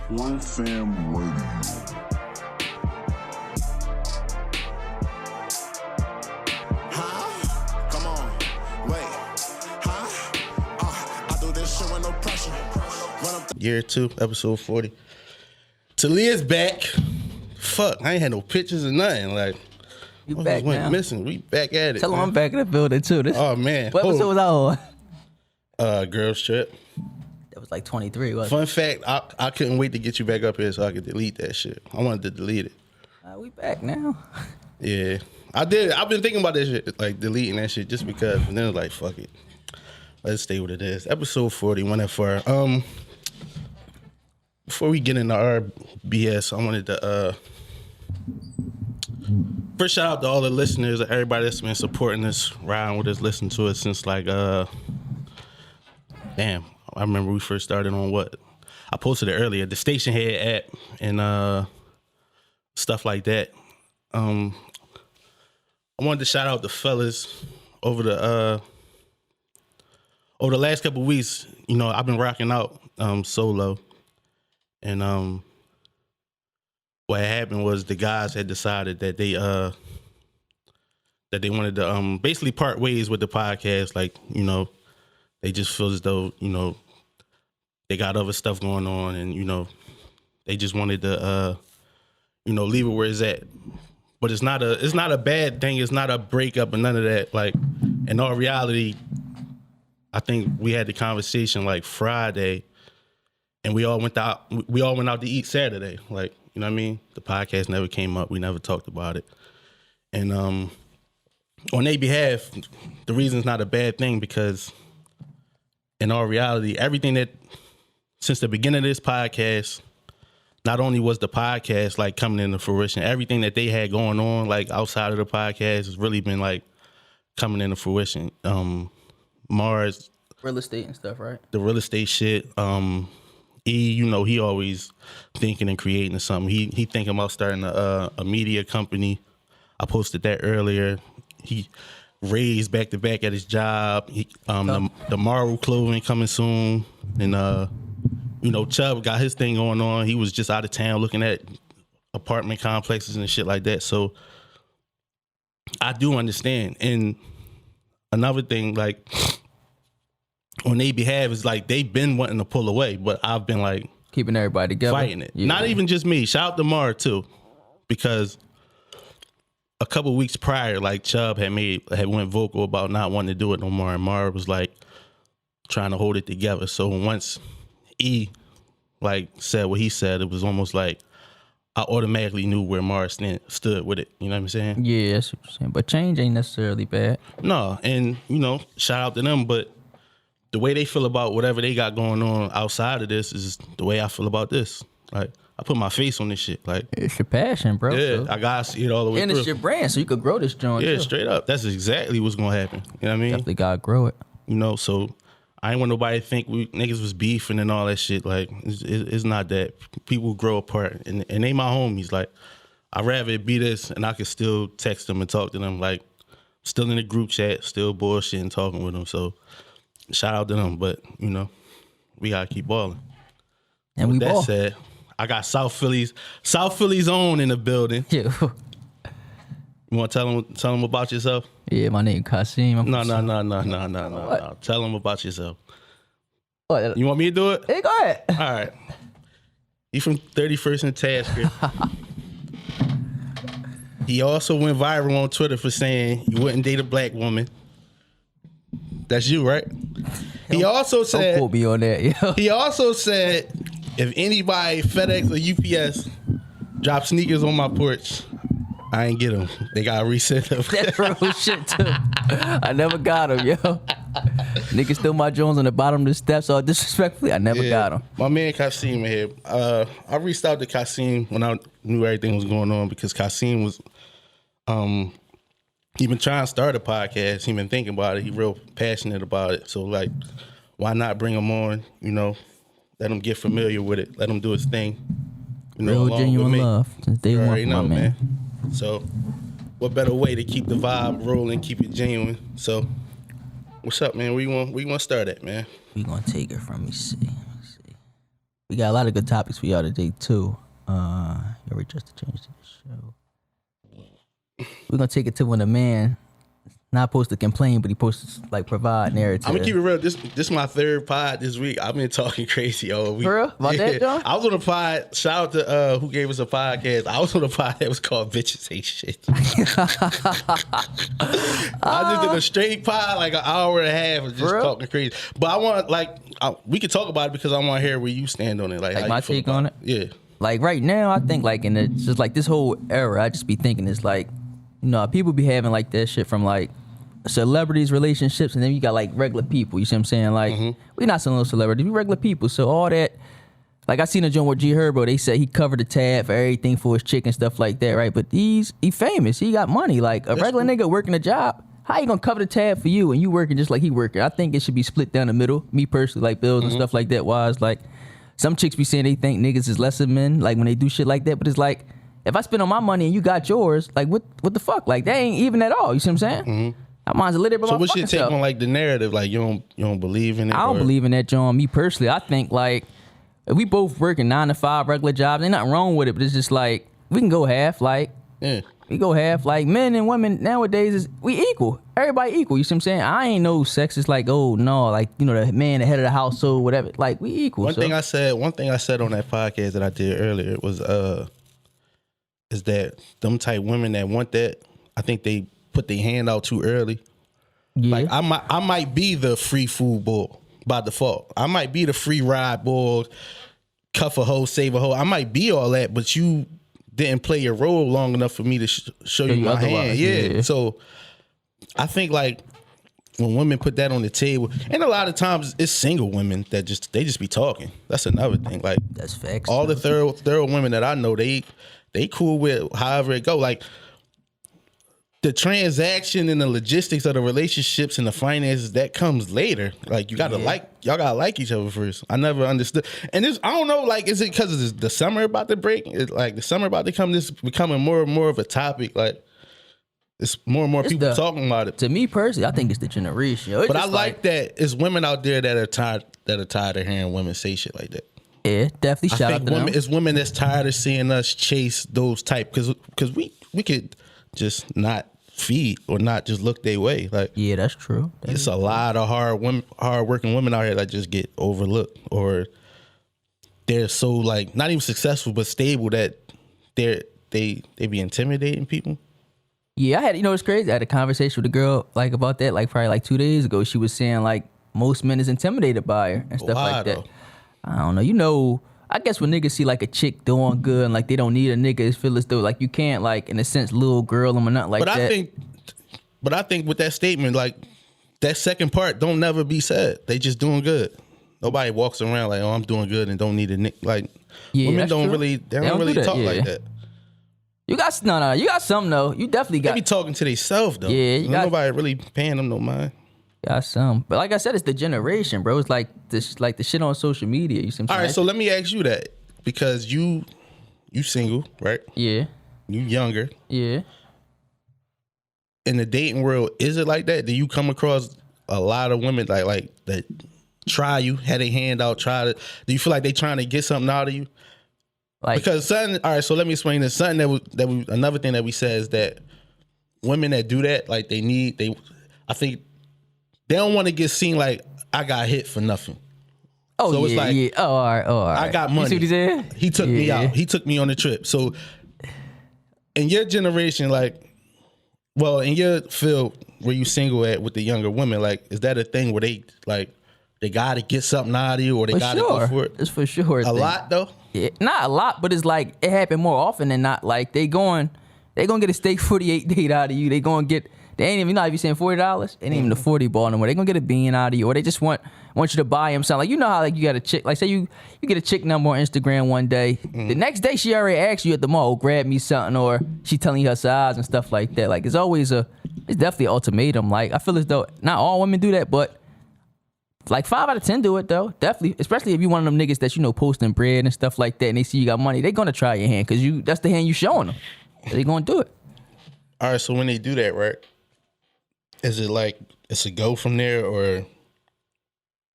One Fam Radio. Come on, wait, I do this shit with no pressure. Year 2, episode 40. Talia's back. Fuck, I ain't had no pictures or nothing. Like, You what back went now? missing? We back at it. Tell them man. I'm back in the building too. Oh man, What episode was I on? Girls Trip. That was like 23, wasn't Fun fact, I couldn't wait to get you back up here so I could delete that shit. I wanted to delete it. it? We back now. Yeah, I did. I've been thinking about that shit, like deleting that shit just because. And then it was like, fuck it. Let's stay with it is. Episode 40, 1FR. Before we get into our BS, I wanted to first shout out to all the listeners, everybody that's been supporting us, riding with us, listening to us since like damn. I remember we first started on what? I posted it earlier, the Station Head app and stuff like that. I wanted to shout out the fellas over the last couple of weeks. You know, I've been rocking out solo, and what happened was the guys had decided that they wanted to basically part ways with the podcast. Like, you know, they just feel as though, you know, they got other stuff going on, and you know, they just wanted to you know, leave it where it's at. But it's not a bad thing. It's not a breakup or none of that. Like, in all reality, I think we had the conversation like Friday, and we all went out to eat Saturday. Like, you know what I mean? The podcast never came up. We never talked about it. And on their behalf, the reason it's not a bad thing because in all reality, everything that since the beginning of this podcast, not only was the podcast like coming into fruition, everything that they had going on like outside of the podcast has really been like coming into fruition. Mars, Real estate and stuff, right? the real estate shit. E, you know, he always thinking and creating something. He thinking about starting a media company. I posted that earlier. He raised back to back at his job. The Maru clothing coming soon, and you know, Chubb got his thing going on. He was just out of town looking at apartment complexes and shit like that. So I do understand. And another thing, like, on their behalf is like they've been wanting to pull away, but I've been like Keeping everybody together. fighting it. Yeah. Not even just me. Shout out to Mar too, because a couple weeks prior, like Chubb had went vocal about not wanting to do it no more, and Mar was like trying to hold it together. So once E like said what he said, it was almost like I automatically knew where Mar stood with it. You know what I'm saying? Yeah, that's what you're saying. But change ain't necessarily bad. No, and you know, shout out to them, but the way they feel about whatever they got going on outside of this is the way I feel about this. Like, I put my face on this shit. Like, It's your passion, bro. yeah, so. I gotta see it all the way And through. it's your brand, so you could grow this joint. Yeah, too. straight up. That's exactly what's gonna happen. You know what I mean? Definitely gotta grow it. You know, so I ain't want nobody to think we niggas was beefing and all that shit. Like, it's not that. People grow apart, and they my homies. Like, I'd rather it be this, and I can still text them and talk to them. Like, still in the group chat, still bullshitting, talking with them. So, shout out to them. But, you know, we gotta keep balling. And With we that ball. said, I got South Philly's own in the building. Yeah. You want to tell them about yourself? Yeah, my name Kasim. I'm No. What? Tell them about yourself. What? You want me to do it? Hey, go ahead. All right. You from 31st and Tasker. He also went viral on Twitter for saying you wouldn't date a black woman. That's you, right? He also Don't said quote me on that, yo. he also said if anybody FedEx or UPS drop sneakers on my porch, I ain't get them. They got to reset them. That's real shit too. I never got him, yo. Niggas steal my Jones on the bottom of the steps all disrespectfully. I never got him. My man Kasim here. I reached out to Kasim when I knew everything was going on because Kasim was he been trying to start a podcast. He been thinking about it. He real passionate about it. So like, why not bring him on? You know, let him get familiar with it. Let him do his thing. You know, Real along with genuine me. love since day You one, already my know, man. So, what better way to keep the vibe rolling, keep it genuine? So, what's up, man? Where you want to start at, man? We gonna take it from me. See. We got a lot of good topics for y'all today too. You're just to change the show. We're gonna take it to when a man not supposed to complain, but he supposed to like provide narrative. I'm gonna keep it real. This is my third pod this week. I've been talking crazy all week. For real? About that, John? I was on a pod. Shout out to who gave us a podcast. I was on a pod that was called "Bitches Hate Shit." I just did a straight pod, like an hour and a half of just talking crazy. But I want we can talk about it because I want to hear where you stand on it. Like how my you feel take about on it. Yeah. Like right now, I think like in the just like this whole era, I just be thinking it's like, people be having like that shit from like celebrities, relationships, and then you got like regular people. You see what I'm saying? Like we not some little celebrities, we regular people. So all that, like I seen a joint with G Herbo. They said he covered the tab for everything for his chick and stuff like that, right? But he famous. He got money. Like a regular nigga working a job, how you gonna cover the tab for you and you working just like he working? I think it should be split down the middle. Me personally, like bills and stuff like that. Wise like. Some chicks be saying they think niggas is lesser men, like when they do shit like that. But it's like, if I spend on my money and you got yours, like what the fuck? Like that ain't even at all. You see what I'm saying? I might as well live it. So what's your take on like the narrative? Like you don't believe in it? I don't believe in that, John. Me personally, I think like if we both working 9 to 5 regular jobs, ain't nothing wrong with it. But it's just like we can go half. Like we go half. Like men and women nowadays we equal. Everybody equal. You see what I'm saying? I ain't no sexist like, oh no, like the man, the head of the household, whatever. Like we equal. One thing I said on that podcast that I did earlier was is that them type women that want that, I think they put their hand out too early. Yeah. Like I might be the free food bull by default. I might be the free ride bull, cuff a hoe, save a hoe. I might be all that, but you didn't play your role long enough for me to show you my hand. Yeah. So I think like when women put that on the table, and a lot of times it's single women that just be talking. That's another thing. Like that's facts. All the thorough women that I know, they cool with however it go. Like the transaction and the logistics of the relationships and the finances that comes later. Like y'all gotta like each other first. I never understood. And I don't know. Like, is it because the summer about to break? Like the summer about to come. This becoming more and more of a topic. Like. It's more and more people talking about it. To me personally, I think it's the generation. But I like that it's women out there that are tired of hearing women say shit like that. Yeah, definitely. Shout out to them. It's women that's tired of seeing us chase those type because we could just not feed or not just look their way. Like yeah, that's true. It's a lot of hard working women out here that just get overlooked or they're so like not even successful but stable that they be intimidating people. Yeah, I had, it's crazy. I had a conversation with a girl like about that, like probably like 2 days ago. She was saying like most men is intimidated by her and stuff like that. I don't know. I guess when niggas see like a chick doing good and like they don't need a nigga, it's feel as though like you can't like in a sense little girl them or nothing like that. But I think with that statement, like that second part don't never be said. They just doing good. Nobody walks around like, oh, I'm doing good and don't need a nigga. Like women don't really talk like that. You got you got some though. You definitely got. They be talking to themselves though. Yeah, nobody really paying them no mind. Got some, but like I said, it's the generation, bro. It's like this, like the shit on social media. You see what I'm saying? All right, so let me ask you that because you single, right? Yeah. You younger. Yeah. In the dating world, is it like that? Do you come across a lot of women like that try you, had a hand out, do you feel like they trying to get something out of you? Like, because all right, so let me explain this. Something another thing that we said is that women that do that, like I think they don't want to get seen like I got hit for nothing. Oh, so it's like, yeah. Oh, all right. I got money. You see what he said? He took me out. He took me on the trip. So in your generation, like, well, in your field where you single at with the younger women, like, is that a thing where they got to get something out of you or they got to go for it? It's for sure. A lot though? Yeah, not a lot, but it's like it happen more often than not. Like they gonna get a steak 48 date out of you. They ain't even, if you saying $40, it ain't even the 40 ball anymore. They gonna get a bean out of you, or they just want you to buy them something. Like, how like you got a chick, like say you get a chick number on Instagram one day, the next day she already asked you at the mall, grab me something, or she telling you her size and stuff like that. Like it's definitely an ultimatum. Like I feel as though not all women do that, but like 5 out of 10 do it though. Definitely, especially if you one of them niggas that posting bread and stuff like that, and they see you got money, they gonna try your hand because that's the hand you showing them. They gonna do it. All right, so when they do that, right? Is it like it's a go from there, or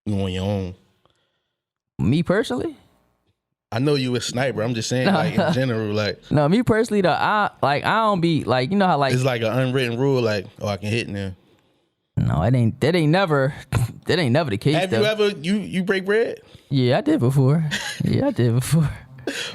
you on your own? Me personally, I know you a sniper. I'm just saying, like in general, like No, me personally though, I don't be like, you know how like it's like an unwritten rule, like I can hit now. no, that ain't never the case. Have though. you ever you break bread? Yeah, I did before. Yeah, I did before.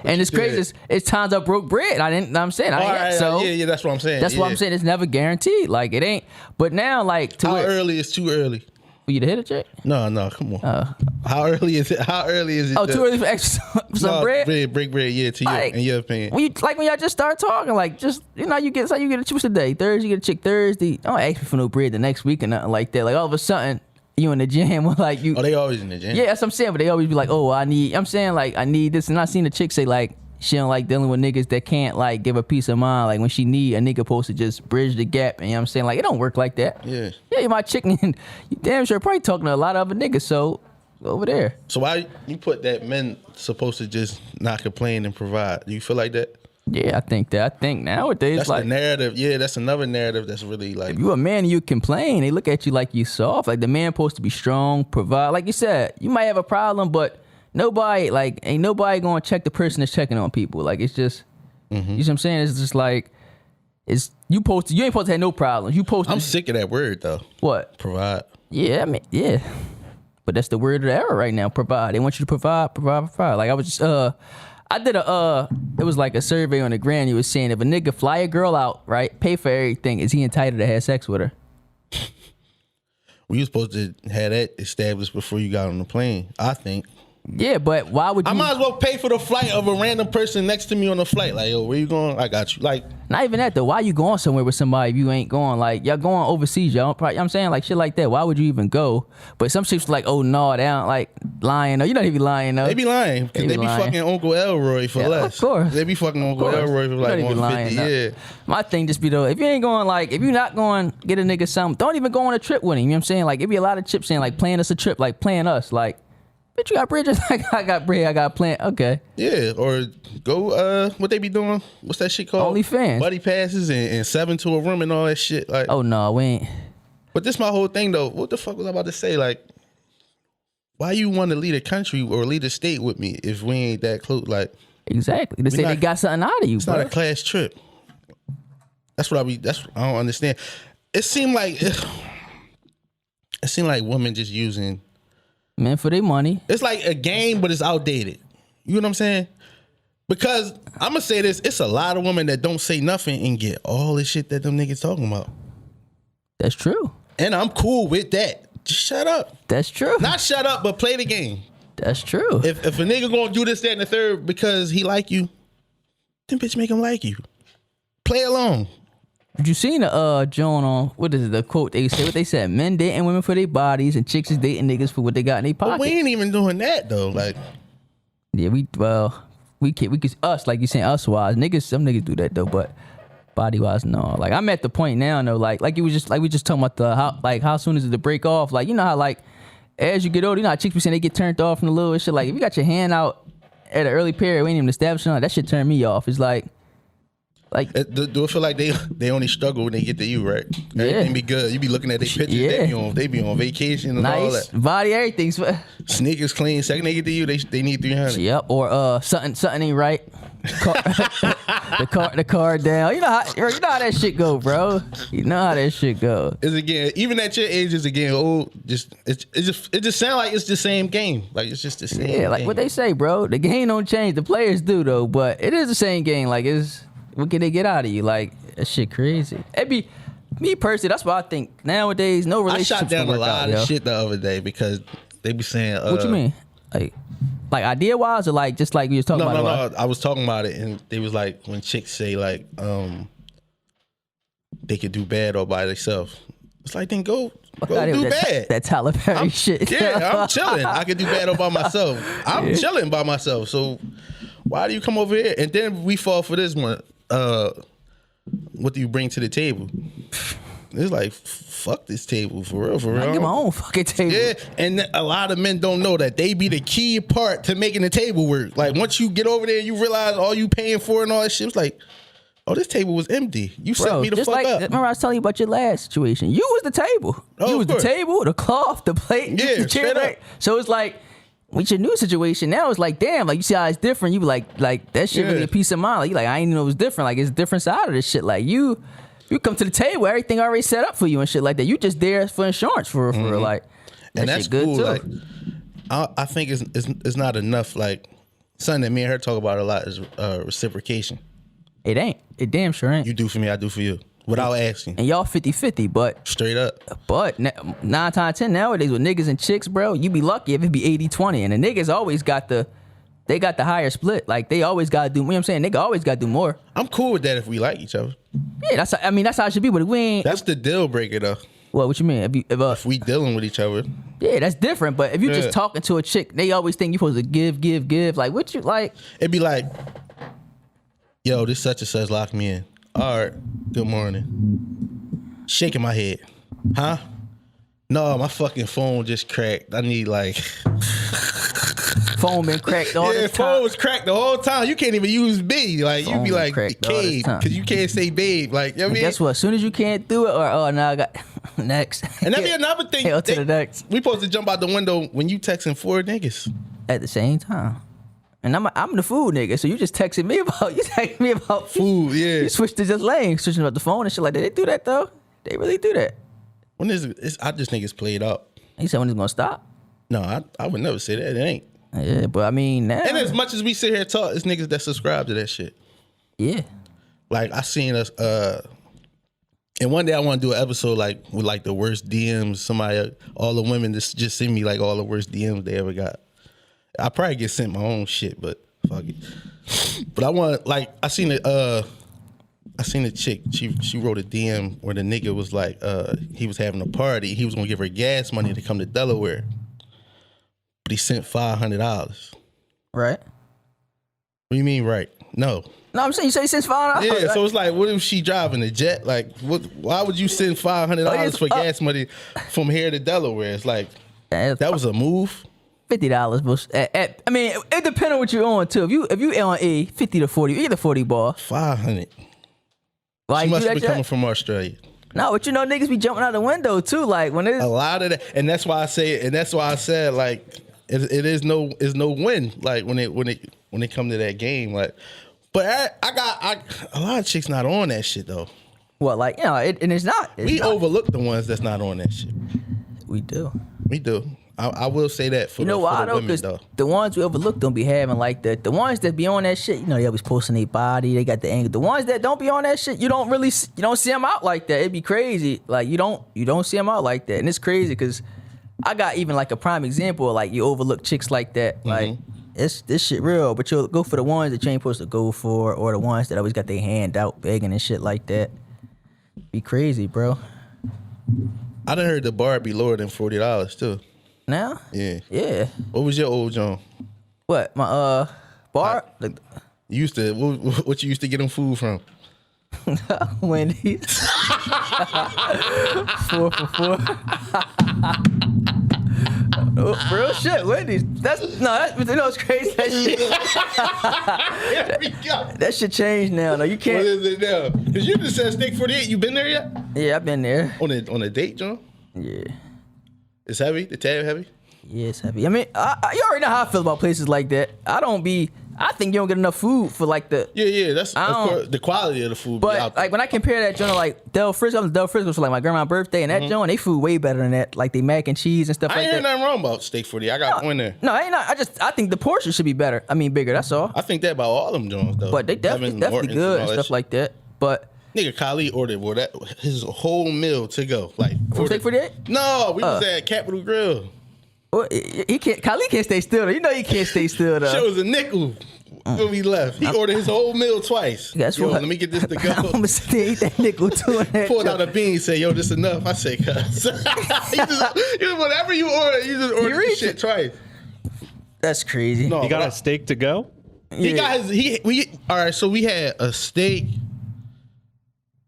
And it's crazy. did? It's times I broke bread. I didn't. I'm saying I ain't. Alright, So yeah, that's what I'm saying. that's yeah. what I'm saying. It's never guaranteed. Like it ain't. But now, like to How where, early is too early? for you to hit a chick. No, come on. How early is it? How early is it? Oh, too early for extra some bread. Break bread, yeah. To Like, in your opinion, when y'all just start talking, like just you get a chick today. Thursday you get a chick Thursday. Don't ask me for no bread the next week or nothing like that. Like all of a sudden you in the gym like you. oh, they always in the gym. Yeah, that's what I'm saying. But they always be like, oh, I'm saying like I need this, and I seen a chick say like she don't like dealing with niggas that can't like give her peace of mind. Like when she need a nigga supposed to just bridge the gap, and you know what I'm saying? Like it don't work like that. Yeah. Yeah, my chick, you damn sure probably talking to a lot of other niggas. So over there. So why you put that men supposed to just not complain and provide? Do you feel like that? Yeah, I think nowadays That's like the narrative. Yeah, that's another narrative that's really like. you a man and you complain, they look at you like you soft. Like the man supposed to be strong, provide. Like you said, you might have a problem, but ain't nobody gonna check the person that's checking on people. Like it's just, you see what I'm saying? It's just like, you ain't supposed to have no problems. You supposed to. I'm sick of that word though. What? Provide. Yeah, I mean, yeah. But that's the word of the era right now. Provide. They want you to provide. Like I was just, I did it was like a survey on the gram. You was saying if a nigga fly a girl out, right, pay for everything, is he entitled to have sex with her? We were supposed to have that established before you got on the plane. I think. Yeah, but why would you? I might as well pay for the flight of a random person next to me on the flight. Like, yo, where you going? I got you. Like, Not even that though. Why you going somewhere with somebody if you ain't going? Like y'all going overseas, y'all. You know what I'm saying like shit like that. Why would you even go? But some chicks like, oh no, they don't like lying. No, you don't even lying though. they be lying because they be lying. fucking Uncle Elroy for less. Of course. They be fucking Uncle Of course. Elroy for You like don't even 150. lying, Yeah. My thing just be though, if you ain't going like, if you not going get a nigga something, don't even go on a trip with him. You know what I'm saying? Like it be a lot of chips saying like plan us a trip, like plan us, like. Bitch, you got bridges? Like I got bread, I got plan. Okay. Yeah, or go what they be doing? What's that shit called? OnlyFans. Buddy passes and 7 to a room and all that shit. Like, Oh no, we ain't. but this my whole thing though. What the fuck was I about to say? Like, why you want to lead a country or lead a state with me if we ain't that close? Like, Exactly. They say they not- got something out of you, it's bro. not a class trip. That's what I don't understand. It seemed like women just using. Men for their money. It's like a game, but it's outdated. You know what I'm saying? Because I'm gonna say this: it's a lot of women that don't say nothing and get all the shit that them niggas talking about. That's true. And I'm cool with that. Just shut up. That's true. Not shut up, but play the game. That's true. If a nigga gonna do this, that, and the third because he like you, then bitch make him like you. Play along. Did you seen the Joan on what is it, the quote they say? What they said? Men dating women for their bodies and chicks is dating niggas for what they got in their But pockets. we ain't even doing that though. Like, Yeah, we could us like you saying us wise niggas. Some niggas do that though, but body wise no. Like I'm at the point now though. Like it was just like we just talking about the how soon is it to break off? Like you know how like as you get older, you know how chicks be saying they get turned off from the little shit. Like if you got your hand out at an early period, we ain't even established on that shit turn me off. It's like. do it feel like they only struggle when they get to you, right? Everything be good. You be looking at their pictures. Yeah. They be on vacation and all Nice that. body, everything. Sneakers clean. Second they get to you, they need 300. Yep. Or something ain't right. The card down. You know how that shit go, bro. You know how that shit go. Is again, even at your age, is again old. It just sound like it's the same game. Like it's just the same. Yeah, like game. what they say, bro. The game don't change. The players do though, but it is the same game. Like what can they get out of you? Like that shit crazy. It be me personally. That's why I think nowadays no I relationships shot down can a work lot out, of yo. shit the other day because they be saying. What you mean? Like idea wise or like just like we was talking about? No. I was talking about it, and they was like when chicks say like they could do bad all by themselves. It's like then go do bad. That Tyler Perry shit. Yeah, I'm chilling. I can do bad all by myself. I'm chilling by myself. So why do you come over here? And then we fall for this one. What do you bring to the table? It's like fuck this table for real. I get my own fucking table. Yeah, and a lot of men don't know that they be the key part to making the table work. Like once you get over there, and you realize all you paying for and all that shit. It's like, oh, this table was empty. You set me the just fuck like, up. Remember I was telling you about your last situation. You was the table. Oh, You was of the course. table, the cloth, the plate, Yeah, the chair. straight up. So it's like with your new situation now, it's like, damn, like you see how it's different. You be like that shit really a peace of mind. Like you like, I ain't know it was different. Like it's a different side of this shit. Like you come to the table, everything already set up for you and shit like that. You just there for insurance for like, that And that's shit good cool. too. Like, I think it's not enough. Like something that me and her talk about a lot is reciprocation. It ain't. It damn sure ain't. You do for me, I do for you, without asking. And y'all 50-50, but Straight up. 9 times out of 10 nowadays with niggas and chicks, bro, you be lucky if it be 80-20. And the niggas always got the higher split. Like they always gotta do, you know what I'm saying? Nigga always gotta do more. I'm cool with that if we like each other. Yeah, that's how it should be, but we ain't. That's the deal breaker though. What you mean? If we dealing with each other, Yeah, that's different. But if you Yeah. just talking to a chick, they always think you supposed to give. Like, what you like? it'd be like, yo, this such and such locked me in. All right, good morning. Shaking my head. Huh? No, my fucking phone just cracked. I need like... Phone been cracked all yeah, this phone time. was cracked the whole time. You can't even use B. Like, you Phone be was like, cracked all this Cade, time. because you can't say babe. Like, you know what I mean? Guess what? As soon as you can't do it, or now I got next. And that'd be another thing. Hell to the next. We supposed to jump out the window when you texting 4 niggas. At the same time. And I'm the food nigga, so you just texted me about Food, yeah. You switched to just lane, switching up the phone and shit like that. They do that though. They really do that. When is it? I just think it's played out. He said when it's gonna stop. No, I would never say that. It ain't. Yeah, but I mean now. And as much as we sit here and talk, it's niggas that subscribe to that shit. Yeah. Like I seen us and one day I want to do an episode like with like the worst DMs. Somebody, all the women just send me like all the worst DMs they ever got. I probably get sent my own shit, but fuck it. But I want like I seen a chick. She wrote a DM where the nigga was like he was having a party. He was gonna give her gas money to come to Delaware, but he sent $500. Right. What do you mean, right? No. No, I'm saying you say since $5. Yeah, so it's like, what if she driving a jet? Like, what? Why would you send $500 for gas money from here to Delaware? It's like that was a move. $50, but I mean, it depends on what you're on too. If you on a 50 to 40, you get the 40 ball. 500. Why She you must do be that? coming from Australia. No, but you know niggas be jumping out the window too. Like when it's A lot of that, and that's why I say it, and that's why I said like it is no win. Like when it come to that game, like. But I a lot of chicks not on that shit though. what, like, you know, and it's not. We overlook the ones that's not on that shit. We do. We do. I will say that for You know the, why for the though? women Because though. the ones we overlook don't be having like the ones that be on that shit. You know, they always posting their body. They got the angle. The ones that don't be on that shit, you don't see them out like that. It'd be crazy. Like you don't see them out like that, and it's crazy because I got even like a prime example of like you overlook chicks like that. Like this shit real, but you'll go for the ones that you ain't supposed to go for, or the ones that always got their hand out begging and shit like that. Be crazy, bro. I done heard the bar be lower than $40 too. Now? Yeah. Yeah. What was your old John? What? My bar? You used to what you used to get them food from? Wendy's. 4 for 4. Oh, real shit, Wendy's. You know it's crazy. That shit changed now. No, you What can't. is it now? Cause you just said steak 48. You been there yet? Yeah, I've been there. On a date, John? Yeah. It's heavy. The tab heavy. Yeah, it's heavy. I mean, you already know how I feel about places like that. I think you don't get enough food for like the. Yeah. That's of I don't- course the quality of the food. Be But out there. like when I compare that joint to like Del Frisco, Del Frisco for like my grandma's birthday, and that joint, they food way better than that. Like they mac and cheese and stuff I like ain't heard that. nothing wrong about steak 48. I got one there. No, ain't not. I think the portion should be better. I mean, bigger. That's all. I think that about all them Jones though. But they definitely Evan Morton's good all and that stuff shit. like that. But Nigga, Khalid ordered his whole meal to go. Like from Steak 48, No, we was at Capitol Grill. he can't. Khalid can't stay still. Though. You know he can't stay still. Though. Shit was a nickel when we left. He ordered his whole meal twice. Guess Yo, what? let me get this to I'm go. gonna sit there and eat that nickel too. And that Pulled joint. out a bean, said, "Yo, this enough." I said, "Cuz." Whatever you order, you just order the reached shit twice. That's crazy. No, You got but a steak to go? He got his. All right. So we had a steak.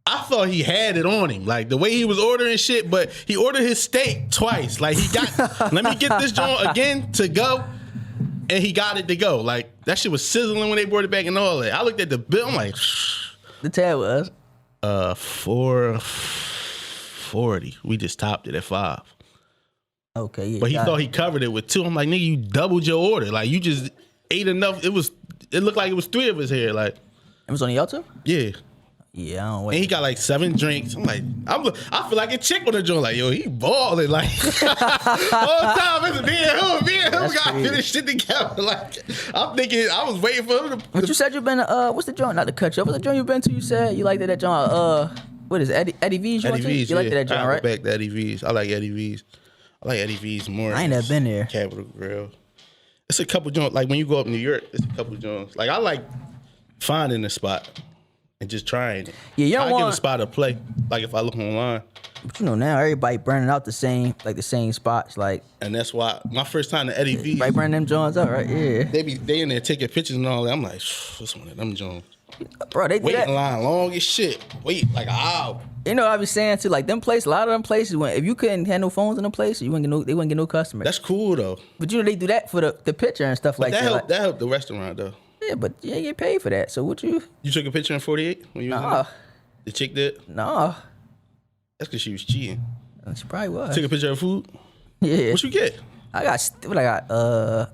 I thought he had it on him, like the way he was ordering shit. But he ordered his steak twice. Like he got. Let me get this joint again to go, and he got it to go. Like that shit was sizzling when they brought it back and all that. I looked at the bill. I'm like, The tab was. $4.40. We just topped it at $5. Okay, yeah. But he got thought it. he covered it with 2. I'm like, nigga, you doubled your order. Like, you just ate enough. It looked like it was 3 of us here. Like, It was on your too? yeah. Yeah, I don't And wait. he got like 7 drinks. I'm like, I feel like a chick on the joint. Like, yo, he balling. Like, all the time, it's me and him got crazy. this shit together. Like, I'm thinking, I was waiting for him to. But you said you've been what's the joint? Not to cut you. What's the joint you've been to? You said you liked that joint. What is it? Eddie V's? Eddie V's. You liked that joint, I right? go back to Eddie V's. I like Eddie V's. I like Eddie V's more. I ain't never been there. Capitol Grill. It's a couple joints. Like when you go up New York, it's a couple joints. Like I like finding a spot and just trying it. Yeah, you don't I give a want- spot a play. Like if I look online, But you know now everybody burning out the same spots. Like and that's why my first time to Eddie V's, everybody burning them joints out, right? Yeah, they in there taking pictures and all that. I'm like, what's one of them joints? bro, they do Waiting that. line long as shit. Wait like an hour. You know what I be saying too, like them places, a lot of them places, when if you couldn't have no phones in them places, they wouldn't get no customers. That's cool though. But you know they do that for the picture and stuff like That that. helped. Like, That helped the restaurant though. yeah, but you ain't get paid for that. So what you? You took a picture in 48 when you was in Nah, there? The chick did. nah. That's because she was cheating. She probably was. Took a picture of food. Yeah. What you get? I got what I got.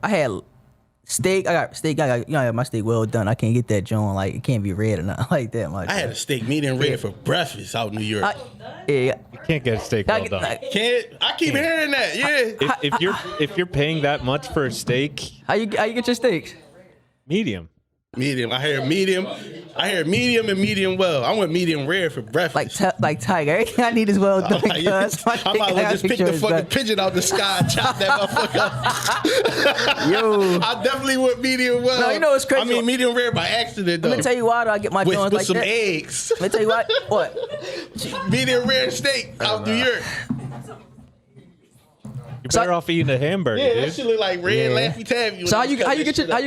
I had steak. I got steak. I got my steak well done. I can't get that joint like it can't be red or nothing like that. I had a steak medium rare for breakfast out in New York. Yeah. You can't get a steak I well get- done. I keep hearing that. Yeah. If you're paying that much for a steak, How you get your steaks? medium. Medium. I hear medium. I hear medium and medium well. I want medium rare for breakfast. Like Tiger. Everything I need is well done. I'm like, yeah, cuz. My I might as well steak, just I pick gotta the make sure fucking it's pigeon out the sky and chop that motherfucker up. done. Yo. I definitely want medium well. No, you know what's crazy? I mean medium rare by accident though. Let me tell you why do I get my with joints like some that. eggs. Let me tell you what. Medium rare steak out New York. You're So better off eating a hamburger, Yeah, that dude. shit look like red Yeah. Laffy Taffy. So how you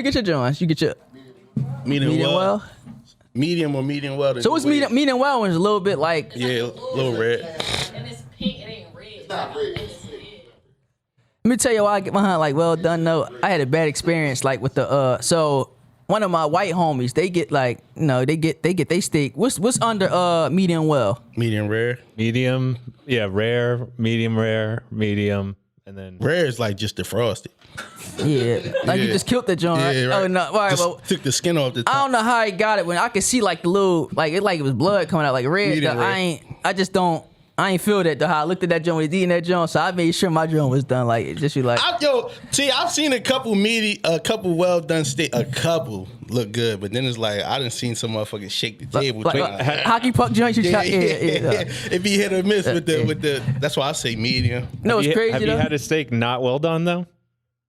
get your joints? You get your medium medium well? well. Medium or medium well. So it's medium well when it's a little bit like. Yeah, a little red. And it's pink, it ain't red. It's not red. Let me tell you why I get my hunt like well done though. I had a bad experience like with the so one of my white homies, they get like they get they steak. What's under medium well? Medium rare. Medium, yeah, rare, medium, and then Rare is like just defrosted. Yeah. Like you Yeah. just killed the joint. Yeah, right. Oh no. All right, Just well, took the skin off the top. I don't know how he got it when I could see like the little like it was blood coming out like red. Medium though. rare. I ain't feel that though. How I looked at that joint when he's eating that joint, so I made sure my joint was done. Like just be like, I've seen a couple well done steak, a couple look good, but then it's like I done seen some motherfuckers shake the table. like, drink. hockey puck joints. You try, yeah. It be hit or miss with the. That's why I say medium. No, it's crazy Have you though. had a steak not well done though?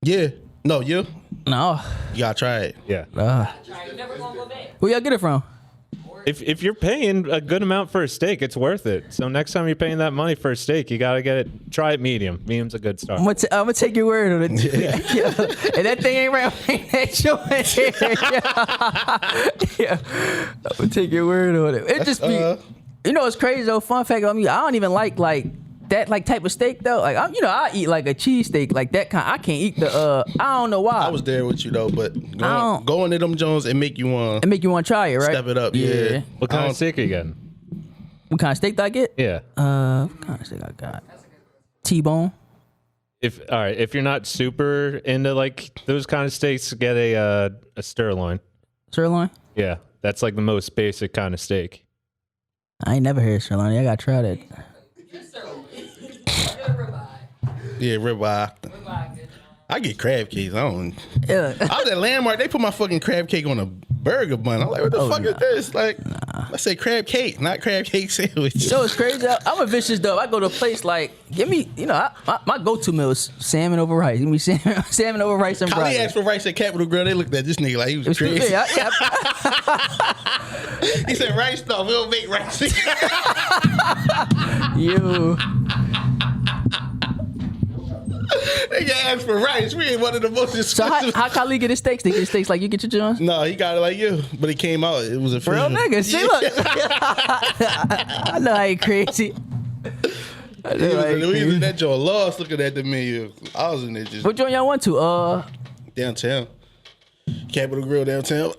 Yeah. No, you No. gotta try it. Yeah. You never gonna go back. Where y'all get it from? If you're paying a good amount for a steak, it's worth it. So next time you're paying that money for a steak, you gotta get it. Try it medium. Medium's a good start. I'm gonna take your word on it. Yeah. And that thing ain't right. That joint. Yeah. I'm gonna take your word on it. It just be. You know, it's crazy though. Fun fact on me, I don't even like that type of steak though. Like I eat like a cheese steak like that kind. I can't eat the. I don't know why. I was there with you though, but don't- going to them Jones and make you want It make you want to try it, right? step it up. Yeah. What kind of steak are you getting? What kind of steak do I get? Yeah. What kind of steak I got? T-bone. If you're not super into like those kind of steaks, get a sirloin. Sirloin. Yeah, that's like the most basic kind of steak. I ain't never heard sirloin. I gotta try that. Yeah, ribeye. I get crab cakes. I don't. Yeah. I was at Landmark. They put my fucking crab cake on a burger bun. I'm like, what the fuck is this? Like, I say crab cake, not crab cake sandwich. So it's crazy. I'm a vicious dog. I go to a place like, give me, my go-to meal is salmon over rice. Give me salmon over rice and Kali rice. asked for rice at Capitol Grill. They looked at this nigga like he was crazy. Yeah. He said, rice stuff. We don't make rice. You. They asked for rice. We ain't one of the most So expensive. how Kali get his steaks? They get his steaks like you get your Johns? No, he got it like you, but it came out. It was a Real nigga. See, look. I know I ain't crazy. I know I ain't We was in crazy. that joint lost looking at the menu. I was in there just What joint y'all went to? downtown. Capitol Grill downtown.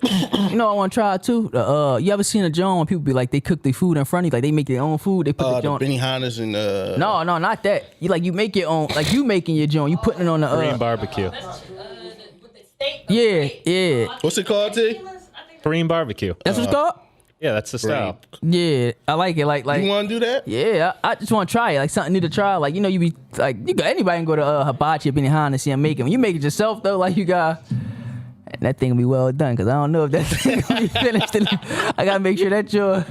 You know, I want to try it too. You ever seen a joint when people be like, they cook their food in front of you, like they make their own food, they put the The joint. Benihana's and No, not that. You make your own, like you making your joint, you putting it on the Korean barbecue. With the steak. Yeah. What's it called, T? Korean barbecue. That's what it's called. Yeah, that's the style. Yeah, I like it. Like You want to do that? yeah, I just want to try it, like something new to try. Like you be like anybody can go to Hibachi or Benihana and see them make it. When you make it yourself though, like you got. And that thing will be well done because I don't know if that thing will be finished. I gotta make sure that's your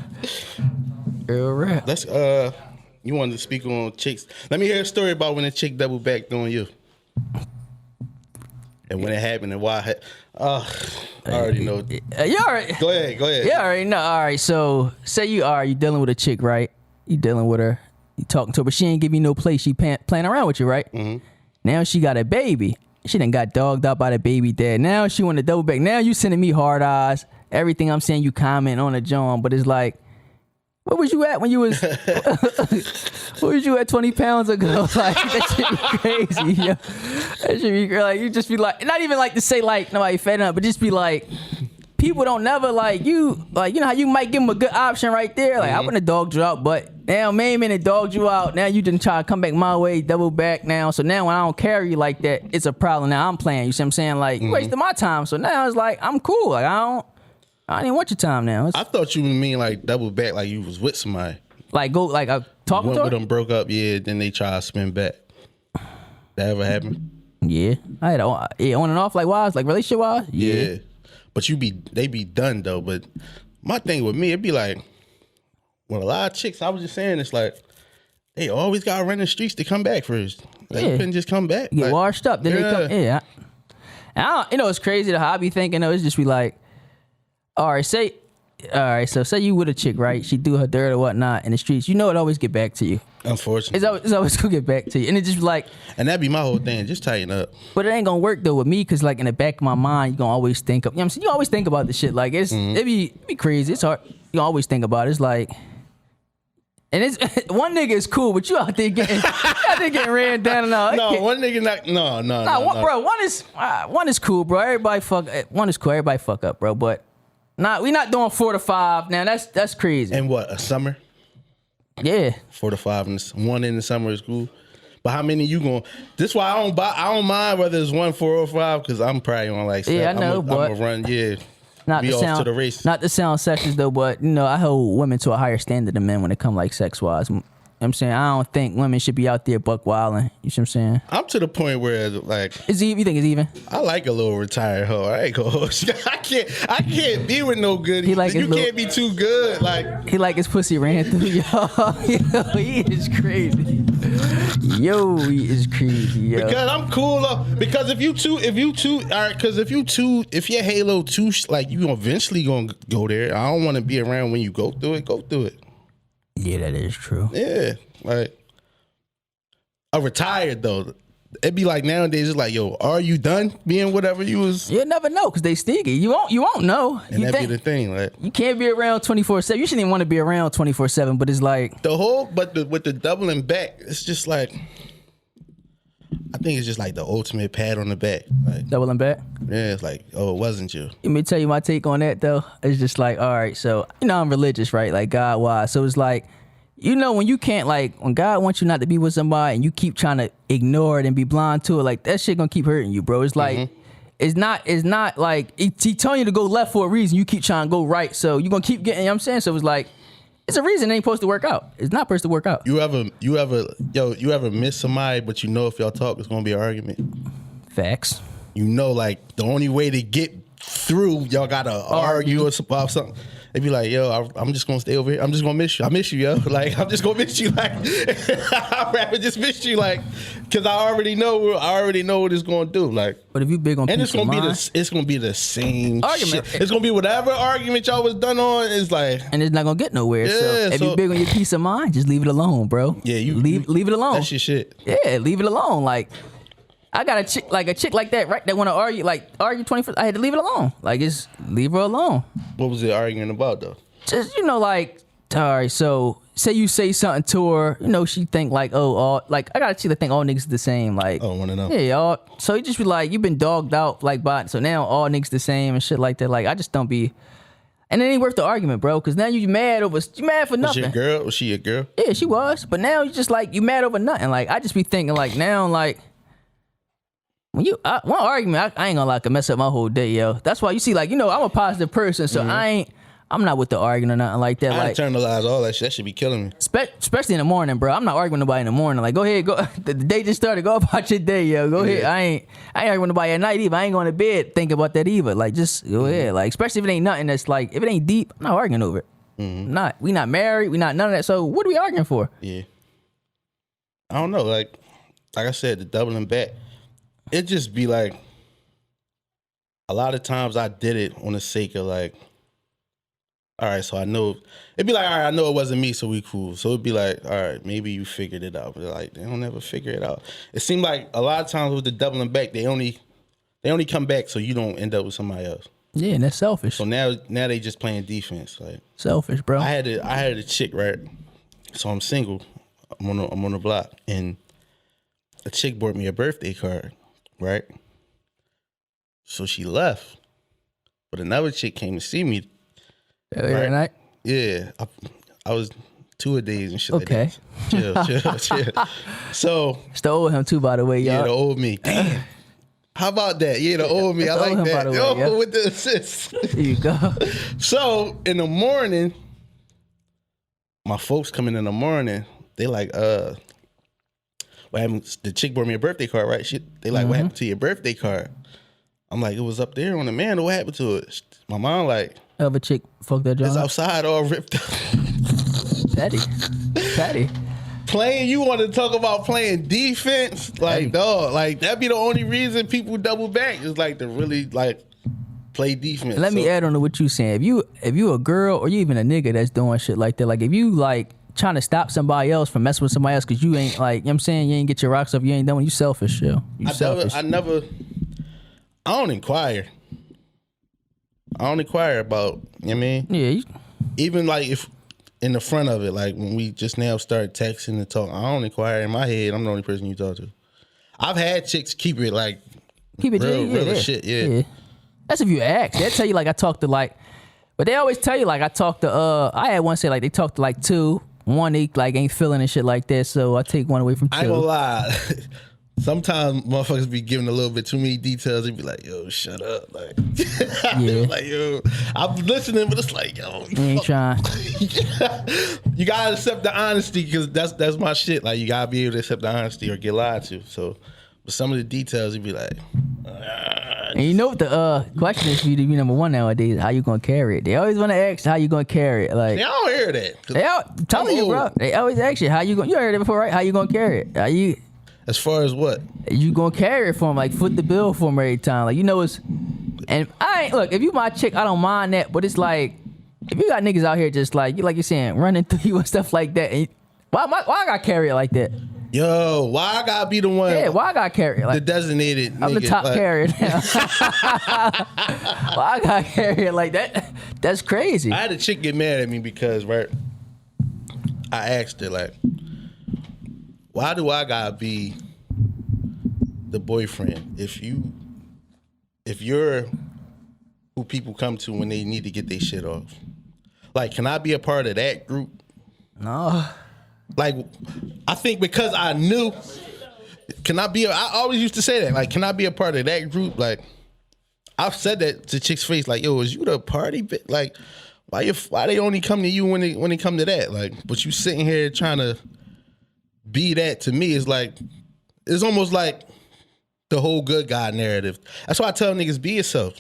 real rap. Let's you wanted to speak on chicks. Let me hear a story about when a chick double backed on you. And when it happened and why. I already know. You already. Go ahead. You already know. All right. So say you dealing with a chick, right? You dealing with her. You talking to her, but she ain't give you no play. She playing around with you, right? Mm-hmm. Now she got a baby. She done got dogged out by the baby dad. Now she want to double back. Now you sending me hard eyes. Everything I'm saying, you comment on the John, but it's like, where was you at when you was? Where was you at 20 pounds ago? Like that shit be crazy. Yo. That shit be like you just be like, not even like to say like nobody fed up, but just be like, people don't never like you know how you might give them a good option right there. Like I wouldn't have dogged you out, but now man it dogged you out. Now you didn't try to come back my way, double back now. So now when I don't carry you like that, it's a problem. Now I'm playing. You see what I'm saying? Like you wasted my time. So now it's like I'm cool. Like I don't even want your time now. I thought you mean like double back, like you was with somebody. Like go like talking Went to her. with them, broke up, yeah. Then they try to spin back. That ever happened? Yeah, I had on and off like wise, like relationship wise. Yeah. But they be done though. But my thing with me, it'd be like, with a lot of chicks, I was just saying, it's like, they always got to run the streets to come back first. They couldn't just come back. Get like, washed up. Then they come. Yeah. And you know, it's crazy to how I be thinking though. It's just be like, so say you with a chick, right? She do her dirt or whatnot in the streets. You know it always get back to you. Unfortunately. It's always gonna get back to you. And it just be like, and that'd be my whole thing. Just tighten up. but it ain't gonna work though with me because like in the back of my mind, you gonna always think of, you know what I'm saying? You always think about the shit. Like it be crazy. It's hard. You gonna always think about it. It's like, and it's one nigga is cool, but you out there getting ran down and all. No, one nigga not. No. Bro, one is cool, bro. One is cool. Everybody fuck up, bro. But we not doing 4 to 5. Now that's crazy. And what, a summer? Yeah. 4 to 5, and one in the summer is cool. But how many you going? This why I don't mind whether it's 1, 4, or 5 because I'm probably on like 7. Yeah, I know, I'm but gonna run. Yeah. Not be to off sound to the race. Not to sound sexist though, but you know I hold women to a higher standard than men when it come like sex wise. You know what I'm saying I don't think women should be out there buck wilding. You see what I'm saying? I'm to the point where like You think it's even? I like a little retired hoe. I ain't gonna. I can't be with no good. He like you his can't be too good. Like He like his pussy ran through y'all. Yo, he is crazy. Yo, he is crazy. Yo. because I'm cool. Because if you two, all right. Because if your halo too, like you eventually gonna go there. I don't want to be around when you go through it. Go through it. Yeah, that is true. Yeah, like a retired though. It'd be like nowadays. It's like, yo, are you done being whatever you was? You'll never know because they sneaky. You won't know. And that'd be the thing. Like You can't be around 24/7. You shouldn't even want to be around 24/7. But it's like with the doubling back, it's just like. I think it's just like the ultimate pat on the back. Like, doubling back. yeah, it's like, oh, it wasn't you. Let me tell you my take on that though. It's just like, all right, so you know I'm religious, right? Like God wise. So it's like, you know, when you can't when God wants you not to be with somebody and you keep trying to ignore it and be blind to it, like that shit gonna keep hurting you, bro. It's like it's not like he telling you to go left for a reason. You keep trying to go right. So you're gonna keep getting, you know what I'm saying? So it's like it's a reason it ain't supposed to work out. It's not supposed to work out. You ever miss somebody, but you know if y'all talk, it's gonna be an argument. Facts. You know, like the only way to get through, y'all gotta argue about something. They be like, yo, I'm just gonna stay over here. I'm just gonna miss you. I miss you, yo. Like I'm just gonna miss you. Like I'd rather just miss you, like, cause I already know what it's gonna do. Like, But if you big on and peace it's gonna of be mind, it's gonna be the same Argument. shit. It's gonna be whatever argument y'all was done on. It's like, and it's not gonna get nowhere. Yeah, so if so- you big on your peace of mind, just leave it alone, bro. yeah, you leave it alone. That's your shit. Yeah, leave it alone. Like I got a chick like that, right? That want to argue 24. I had to leave it alone. Like just leave her alone. What was it arguing about though? Just like, all right. So say you say something to her, you know, she think like, oh, like I gotta see the thing all niggas the same, like, Oh, wanna know? yeah, all. So you just be like, you've been dogged out, like, by so now all niggas the same and shit like that. Like, I just don't be, and it ain't worth the argument, bro, because now you mad for Was she nothing. a girl? Was she a girl? Yeah, she was, but now you just like you mad over nothing. Like I just be thinking like now like. When one argument, I ain't gonna lie, can mess up my whole day, yo. That's why you see, like, you know, I'm a positive person, so I'm not with the arguing or nothing like that. I Like, internalize all that shit. That should be killing me. especially in the morning, bro. I'm not arguing with nobody in the morning. Like, go ahead, go. The day just started. Go about your day, yo. Go ahead. I ain't arguing with nobody at night either. I ain't going to bed thinking about that either. Like, just go ahead. Like, especially if it ain't nothing that's like, if it ain't deep, I'm not arguing over it. We not married. We not none of that. So what are we arguing for? Yeah. I don't know. Like I said, the doubling back. It just be like, a lot of times I did it on the sake of like, all right, so I know, it'd be like, all right, I know it wasn't me, so we cool. So it'd be like, all right, maybe you figured it out. But like, they don't ever figure it out. It seemed like a lot of times with the doubling back, they only come back so you don't end up with somebody else. Yeah, and that's selfish. So now they just playing defense. Like Selfish, bro. I had a chick, right? So I'm single. I'm on the block, and a chick bought me a birthday card, right? So she left, but another chick came to see me. Every night. Yeah, I was 2 a days and shit. Okay. Like that. Chill. So It's the old him too, by the way, y'all. yeah, the old me. Damn. How about that? Yeah, the old me. I That's the like old him, by that. the way, Yo, yeah. with the assist. There you go. So in the morning, my folks coming in the morning. They like, what happened? The chick brought me a birthday card, right? They like, what happened to your birthday card? I'm like, it was up there on the mantle. What happened to it? My mom like, Other chick, fuck that it's job. outside all ripped up. Patty. Playing, you want to talk about playing defense? Like, dog, like that be the only reason people double back is like to really like play defense. Let me add on to what you saying. If you a girl or you even a nigga that's doing shit like that, like if you like trying to stop somebody else from messing with somebody else because you ain't like, you know what I'm saying, you ain't get your rocks off, you ain't done when you selfish, yo. You selfish. I don't inquire. I don't inquire about, you know what I mean? Yeah, Even like if in the front of it, like when we just now start texting and talking, I don't inquire in my head. I'm the only person you talk to. I've had chicks keep it like keep it real, yeah, real yeah. shit, yeah. That's if you ask. They'll tell you like I talked to like, but they always tell you like I talked to, I had one say like they talked to like 2, 1 they like ain't feeling and shit like that, so I take 1 away from 2. I ain't gonna lie. Sometimes motherfuckers be giving a little bit too many details. They be like, yo, shut up. Like, Yeah. like, yo, I'm listening, but it's like, yo, You ain't trying. you gotta accept the honesty because that's my shit. Like, you gotta be able to accept the honesty or get lied to. So, but some of the details, you be like, And you know what the question is for you to be number 1 nowadays? How you gonna carry it? They always want to ask how you gonna carry it. Like I don't hear that. 'Cause I'm telling you, bro. They always ask you how you gonna. You heard it before, right? How you gonna carry it? How you as far as what? gonna carry it for them? Like foot the bill for them every time. Like you know it's. And I ain't look. If you my chick, I don't mind that. But it's like if you got niggas out here just like you're saying running through you and stuff like that. And why I gotta carry it like that? Yo, why I gotta be the one? Yeah, why I gotta carry it the like designated? I'm the nigga, top like, carrier now. Why I gotta carry it like that? That's crazy. I had a chick get mad at me because right, I asked her like, why do I gotta be the boyfriend if you're who people come to when they need to get their shit off? Like, can I be a part of that group? No. Like, I think because I knew, I always used to say that, like, can I be a part of that group? Like, I've said that to chicks' face, like, yo, is you the party bit? Like, why they only come to you when they come to that? Like, but you sitting here trying to be that to me is like, it's almost like the whole good guy narrative. That's why I tell niggas, be yourself.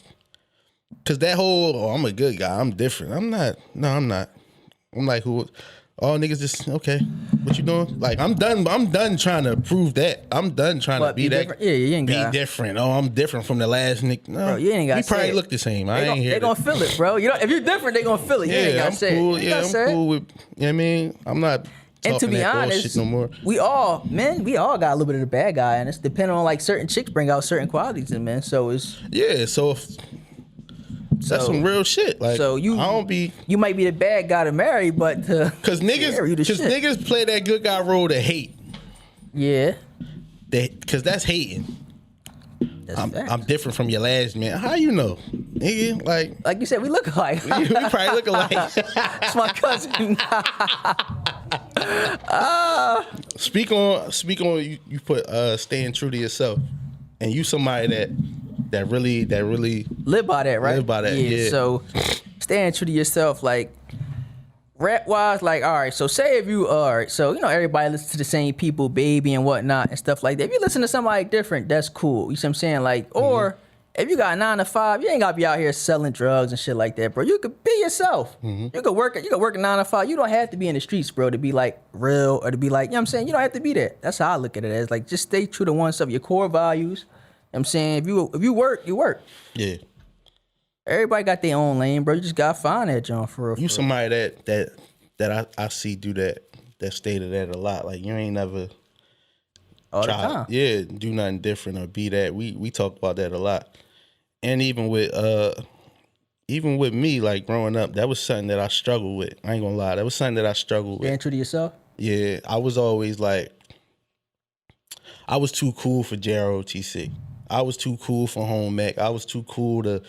Cause that whole, oh, I'm a good guy, I'm different. I'm not. No, I'm not. I'm like, who? All niggas just, okay, what you doing? Like, I'm done trying to prove that. I'm done trying to be that. Different? Yeah, you ain't got Be different. Oh, I'm different from the last nigga. No, Bro, you ain't gotta we probably say it. look the same. I ain't here. They gonna feel it, bro. You know, if you're different, they gonna feel it. You ain't Yeah, gotta I'm say cool. it. You Yeah, gotta I'm say it. cool with, you know what I mean? I'm not And to talking be that bullshit honest, no more. we all got a little bit of the bad guy, and it's depending on like certain chicks bring out certain qualities in men. So it's Yeah, so if That's some real shit. Like, So I don't be you might be the bad guy to marry, but because niggas play that good guy role to hate. Yeah, Because that's hating. that's I'm different from your last man. How you know, nigga? Like you said, we look alike. we probably look alike. That's my cousin. Speak on you put staying true to yourself, and you somebody that really Live by that, right? Live by that, yeah. So staying true to yourself, like rap wise, like all right. So say if you are, so you know everybody listens to the same people, Baby and whatnot and stuff like that. If you listen to somebody different, that's cool. You see what I'm saying? Like, or if you got a 9 to 5, you ain't gotta be out here selling drugs and shit like that, bro. You could be yourself. You could work a 9 to 5. You don't have to be in the streets, bro, to be like real or to be like, you know what I'm saying? You don't have to be that. That's how I look at it as like just stay true to oneself, your core values. You know what I'm saying? If you work, you work. Yeah. Everybody got their own lane, bro. You just gotta find that John for real. You somebody that I see do that stay to that a lot. Like you ain't never all the time. Yeah, do nothing different or be that. We talk about that a lot. And even with me, like growing up, that was something that I struggled with. I ain't gonna lie. That was something that I struggled with. Staying true to yourself? Yeah. I was always like, I was too cool for JROTC. I was too cool for home ec. I was too cool to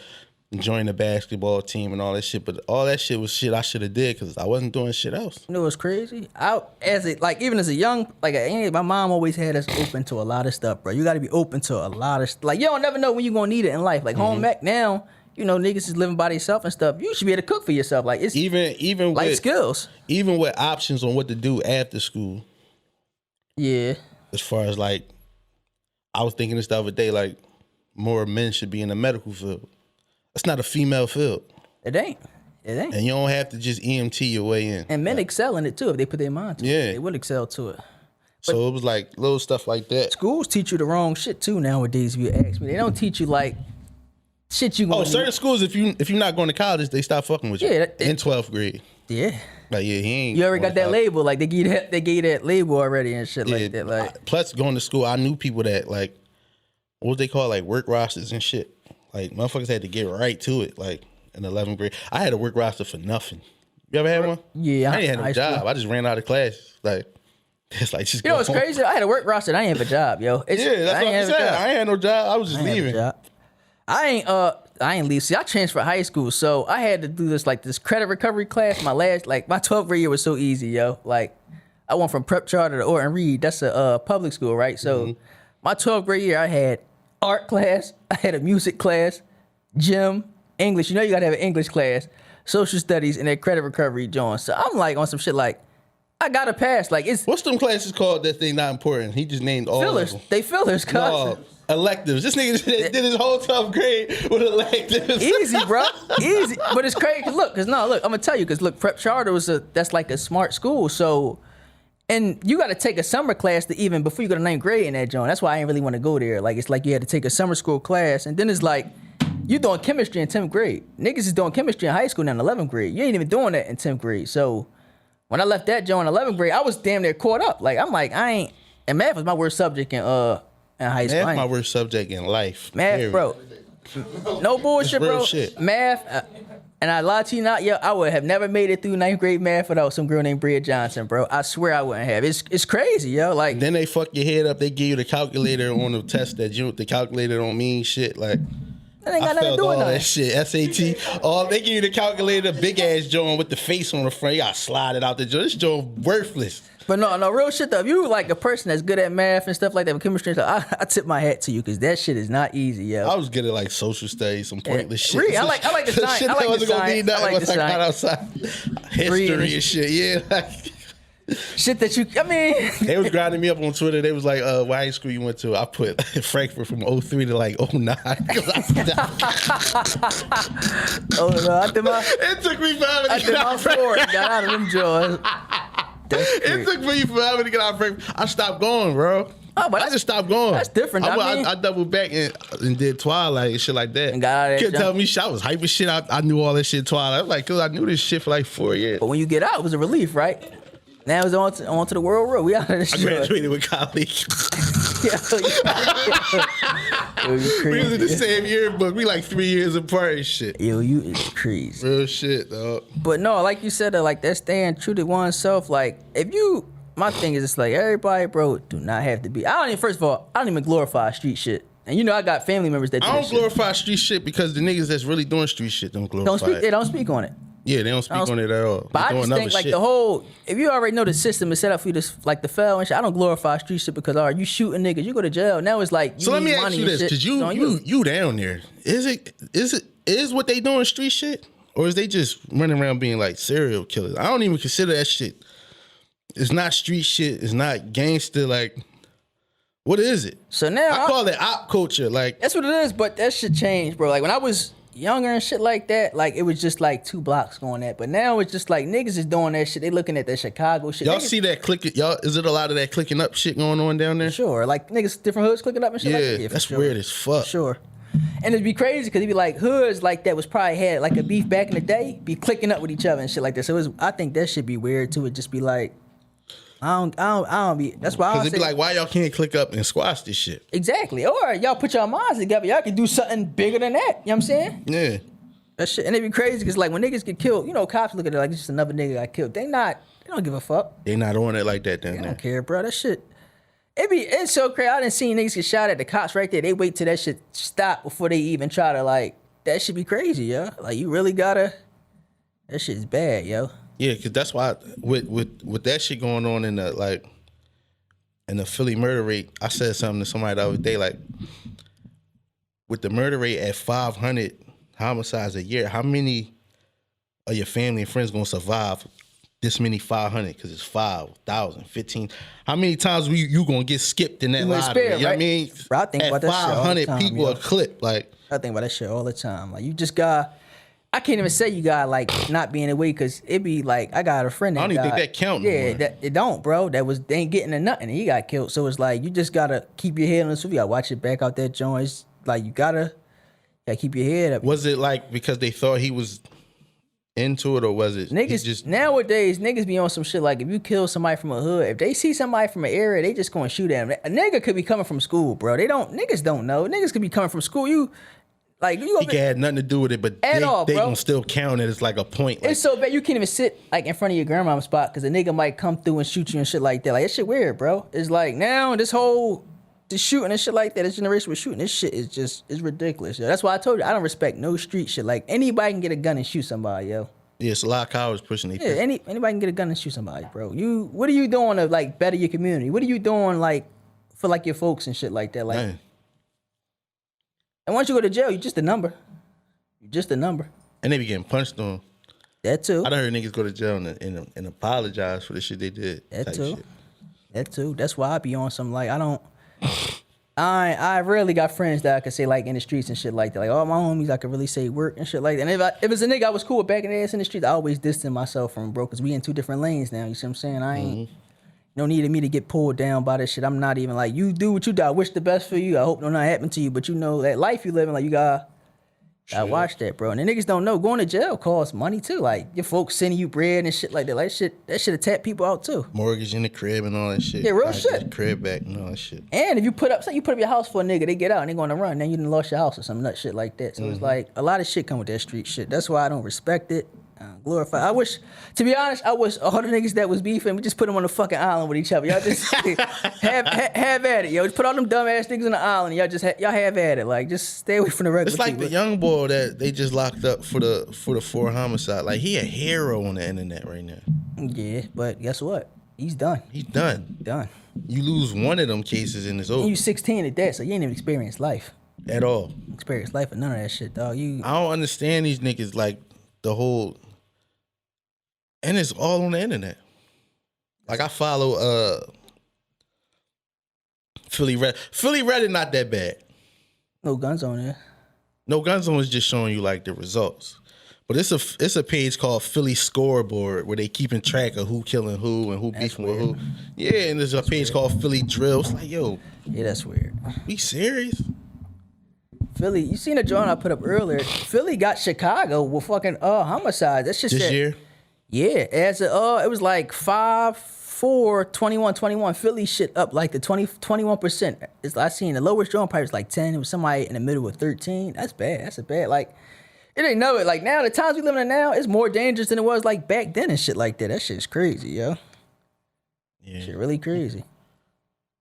join the basketball team and all that shit. But all that shit was shit I should have did because I wasn't doing shit else. You know what's crazy? Even as a young, my mom always had us open to a lot of stuff, bro. You got to be open to a lot of like you don't never know when you gonna need it in life. Like home ec now, you know niggas is living by themselves and stuff. You should be able to cook for yourself. Like it's even life with skills. Even with options on what to do after school. Yeah. As far as like, I was thinking this the other day, like more men should be in the medical field. It's not a female field. It ain't. And you don't have to just EMT your way in. And men excel in it too if they put their mind to it. Yeah. They would excel to it. So it was like little stuff like that. Schools teach you the wrong shit too nowadays. If you ask me, they don't teach you like shit you. Certain schools, if you're not going to college, they stop fucking with you. Yeah, in 12th grade. Yeah. Like he ain't. You already going got that to label. Like they gave you that label already and shit like that. Like plus going to school, I knew people that like, what was they call like work rosters and shit. Like motherfuckers had to get right to it. Like in 11th grade, I had a work roster for nothing. You ever had one? Yeah, I ain't had no job. School. I just ran out of class. Like it's like just. You know what's crazy? I had a work roster. And I ain't have a job, yo. That's what I'm saying. I ain't had no job. I was just leaving. I ain't leave. See, I transferred high school, so I had to do this credit recovery class. My 12th grade year was so easy, yo. Like I went from prep charter to Orton Reed. That's a public school, right? So my 12th grade year, I had art class, I had a music class, gym, English. You know you gotta have an English class, social studies, and then credit recovery, John. So I'm like on some shit like I gotta pass. Like it's what's them classes called that thing not important? He just named all fillers. of them. They fillers, cuz. No, electives. This nigga did his whole 12th grade with electives. Easy, bro. Easy. But it's crazy. Look, I'm gonna tell you, because prep charter that's like a smart school. So, and you got to take a summer class to even before you go to 9th grade in that joint. That's why I didn't really want to go there. Like it's like you had to take a summer school class, and then it's like you doing chemistry in 10th grade. Niggas is doing chemistry in high school now in 11th grade. You ain't even doing that in 10th grade. So when I left that joint in 11th grade, I was damn near caught up. Like I'm like and math was my worst subject in high school. Math my worst subject in life. Math, period. bro. No bullshit, It's real bro. shit. Math, and I lie to you not, yo, I would have never made it through 9th grade math without some girl named Bria Johnson, bro. I swear I wouldn't have. It's crazy, yo. Like Then they fuck your head up. They give you the calculator on the test that the calculator don't mean shit. Like that ain't got I nothing to failed do with all nothing. that shit. SAT. They give you the calculator, big ass joint with the face on the front. You gotta slide it out the joint. This joint worthless. But no, real shit though. If you like a person that's good at math and stuff like that, with chemistry and stuff, I tip my hat to you because that shit is not easy, yo. I was good at like social studies, some pointless shit. Really, I like the science. Shit I like that the wasn't gonna science. mean I nothing like once the I got outside. History and shit. Yeah. Like, Shit that you, I mean. they was grinding me up on Twitter. They was like, what high school you went to? I put Frankfurt from 03 to like 09. Oh no, I did my. It took me forever I to did get my out of sport. Frankfurt. Got out of them jaws. It took me forever to get out of Frankfurt. I stopped going, bro. Oh, but I just stopped going. that's different. I mean- I doubled back and did Twilight and shit like that. And got out of that Couldn't jump. tell me shit. I was hype as shit. I knew all that shit Twilight. I was like, cause I knew this shit for like 4 years. But when you get out, it was a relief, right? Now it's on to the world road. We out of this I shit. graduated with colleagues. Yo, you We was in the crazy. same yearbook. We like 3 years apart and shit. Yo, you is crazy. Real shit, dog. But no, like you said, like that staying true to oneself. Like if you, my thing is, it's like everybody, bro, do not have to be. I don't even. First of all, I don't even glorify street shit. And you know, I got family members that do I don't that shit. glorify street shit because the niggas that's really doing street shit don't glorify Don't speak. it. They don't speak on it. Yeah, they don't speak don't on it at all. But They I doing just other think like shit. the whole, if you already know the system is set up for you to like the fail and shit, I don't glorify street shit because all right, you shooting niggas, you go to jail. Now it's like you So let need me ask money you and this, shit. because It's on you down there. Is what they doing street shit? Or is they just running around being like serial killers? I don't even consider that shit. It's not street shit. It's not gangster. Like, what is it? So now I call it op culture. Like, that's what it is, but that shit changed, bro. Like when I was younger and shit like that, like it was just like 2 blocks going at. But now it's just like niggas is doing that shit. They looking at that Chicago shit. y'all Niggas- see that clicking? Y'all, is it a lot of that clicking up shit going on down there? Sure, like niggas different hoods clicking up and shit Yeah, like that. For that's sure. weird as fuck. Sure. And it'd be crazy because it'd be like hoods like that was probably had like a beef back in the day, be clicking up with each other and shit like that. So I think that should be weird too. It just be like, I don't be. That's why I Because don't it'd be say like, why y'all can't click up and squash this shit? exactly. Or y'all put your minds together, y'all can do something bigger than that. You know what I'm saying? Yeah. That shit, and it'd be crazy because like when niggas get killed, you know, cops look at it like it's just another nigga got killed. They don't give a fuck. They not on it like that down They there. don't care, bro. That shit. It's so crazy. I done seen niggas get shot at the cops right there. They wait till that shit stop before they even try to like. That should be crazy, yo. Like you really gotta. That shit is bad, yo. Yeah, because that's why with that shit going on in the Philly murder rate, I said something to somebody the other day, like, with the murder rate at 500 homicides a year, how many of your family and friends gonna survive this many 500? Because it's 5,000, 15. How many times you gonna get skipped in that You gonna lottery? spare, You know what I right? mean? Bro, I think at about that shit all the 500 time, people yo. a clip, like, I think about that shit all the time. Like you just got. I can't even say you got like not being away because it be like I got a friend that I don't even think died. that count no Yeah, more. that it don't, bro. They ain't getting to nothing. And he got killed. So it's like you just gotta keep your head on the swivel. You gotta watch it back out that joint. It's like you gotta keep your head up. was it like because they thought he was into it, or was it he Niggas just nowadays, niggas be on some shit like if you kill somebody from a hood, if they see somebody from an area, they just gonna shoot at him. A nigga could be coming from school, bro. Niggas don't know. Niggas could be coming from school. You he had nothing to do with it, but At all, they bro. gonna still count it as like a point. Like, It's so bad you can't even sit like in front of your grandma's spot because a nigga might come through and shoot you and shit like that. Like that shit weird, bro. It's like now this shooting and shit like that. This generation with shooting, this shit is just it's ridiculous. Yo. That's why I told you I don't respect no street shit. Like anybody can get a gun and shoot somebody, yo. yeah, it's a lot of cowards pushing their Yeah, anybody can get a gun and shoot somebody, bro. What are you doing to like better your community? What are you doing like for like your folks and shit like that? Like, Man. and once you go to jail, you're just a number. You're just a number. And they be getting punched on. That too. I done heard niggas go to jail and apologize for the shit they did. That type too. shit. That too. That's why I be on some like I rarely got friends that I could say like in the streets and shit like that. Like all my homies I could really say work and shit like that. And if it's a nigga I was cool with back in the ass in the streets, I always distance myself from bro because we in 2 different lanes now. You see what I'm saying? I ain't no need of me to get pulled down by this shit. I'm not even like you do what you do. I wish the best for you. I hope no nothing happen to you. But you know that life you living like you gotta watch that, bro. And the niggas don't know going to jail costs money too. Like your folks sending you bread and shit like that. Like that shit attack people out too. Mortgage in the crib and all that shit. Yeah, real I get shit. your crib back and all that shit. And if you put up your house for a nigga, they get out and they gonna run. Then you done lost your house or some nut shit like that. So it's like a lot of shit come with that street shit. That's why I don't respect it. Glorify. I wish, to be honest, all the niggas that was beefing, we just put them on the fucking island with each other. Y'all just have at it, yo. Just put all them dumb ass niggas on the island. Y'all just y'all have at it. Like just stay away from the regular It's like people. the young boy that they just locked up for the 4 homicide. Like he a hero on the internet right now. Yeah, but guess what? He's done. He's done. Done. You lose one of them cases and it's over. And you 16 at that, so you ain't even experienced life. At all. Experienced life or none of that shit, dog. I don't understand these niggas like the whole, and it's all on the internet. Like I follow Philly Red. Philly Red is not that bad. No guns on there. No Guns On is just showing you like the results. But it's a page called Philly Scoreboard where they keeping track of who killing who and who beefing with who. Yeah, and there's a page called Philly Drill. It's like, yo, Yeah, that's weird. be serious? Philly, you seen the joint I put up earlier? Philly got Chicago with fucking homicide. That shit This said, year? Yeah, it was like 5-4, 21-21. Philly shit up like the 21%. I seen the lowest drawing price was like 10. It was somebody in the middle with 13. That's bad. That's a bad, like, it ain't know it. Like now, the times we living in now, it's more dangerous than it was like back then and shit like that. That shit's crazy, yo. Yeah. Shit really crazy.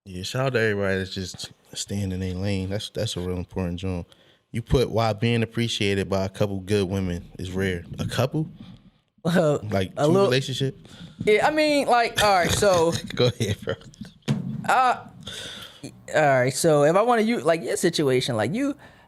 Yeah, shout out to everybody that's just staying in their lane. That's a real important job. You put why being appreciated by a couple good women is rare. A couple? Like a two little relationship? Yeah, I mean, like, all right, so Go ahead, bro. all right, so if I want to use like your situation, like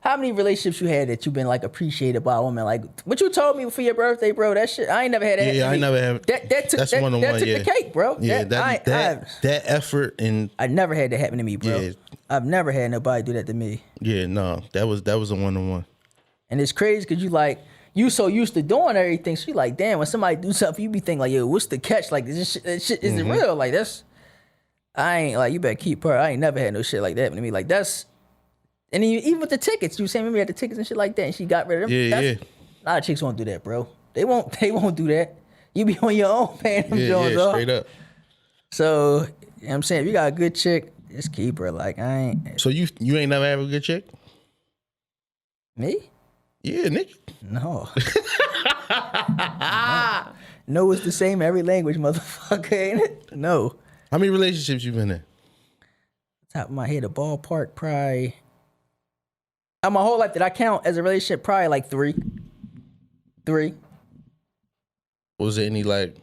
how many relationships you had that you've been like appreciated by a woman? Like what you told me for your birthday, bro. That shit, I ain't never had that. Yeah, I ain't never had that. That's one on that one. took Yeah, the cake, bro. Yeah, that effort and I never had that happen to me, bro. Yeah. I've never had nobody do that to me. yeah, no, that was a one on one. And it's crazy because you so used to doing everything. So you like, damn, when somebody do something, you be thinking like, yo, what's the catch? Like, this shit is it real? Like, I ain't like, you better keep her. I ain't never had no shit like that happen to me. Like, and even with the tickets, you were saying, remember you had the tickets and shit like that, and she got rid of them. Yeah, yeah. A lot of chicks won't do that, bro. They won't do that. You be on your own paying them Yeah, joints yeah, off. straight up. So, you know what I'm saying, if you got a good chick, just keep her. Like, I ain't. So you ain't never have a good chick? Me? Yeah, Nick. No. No, it's the same every language, motherfucker, ain't it? No. How many relationships you been in? Top of my head, a ballpark, probably. My whole life, did I count as a relationship? Probably like 3. 3. Was there any like?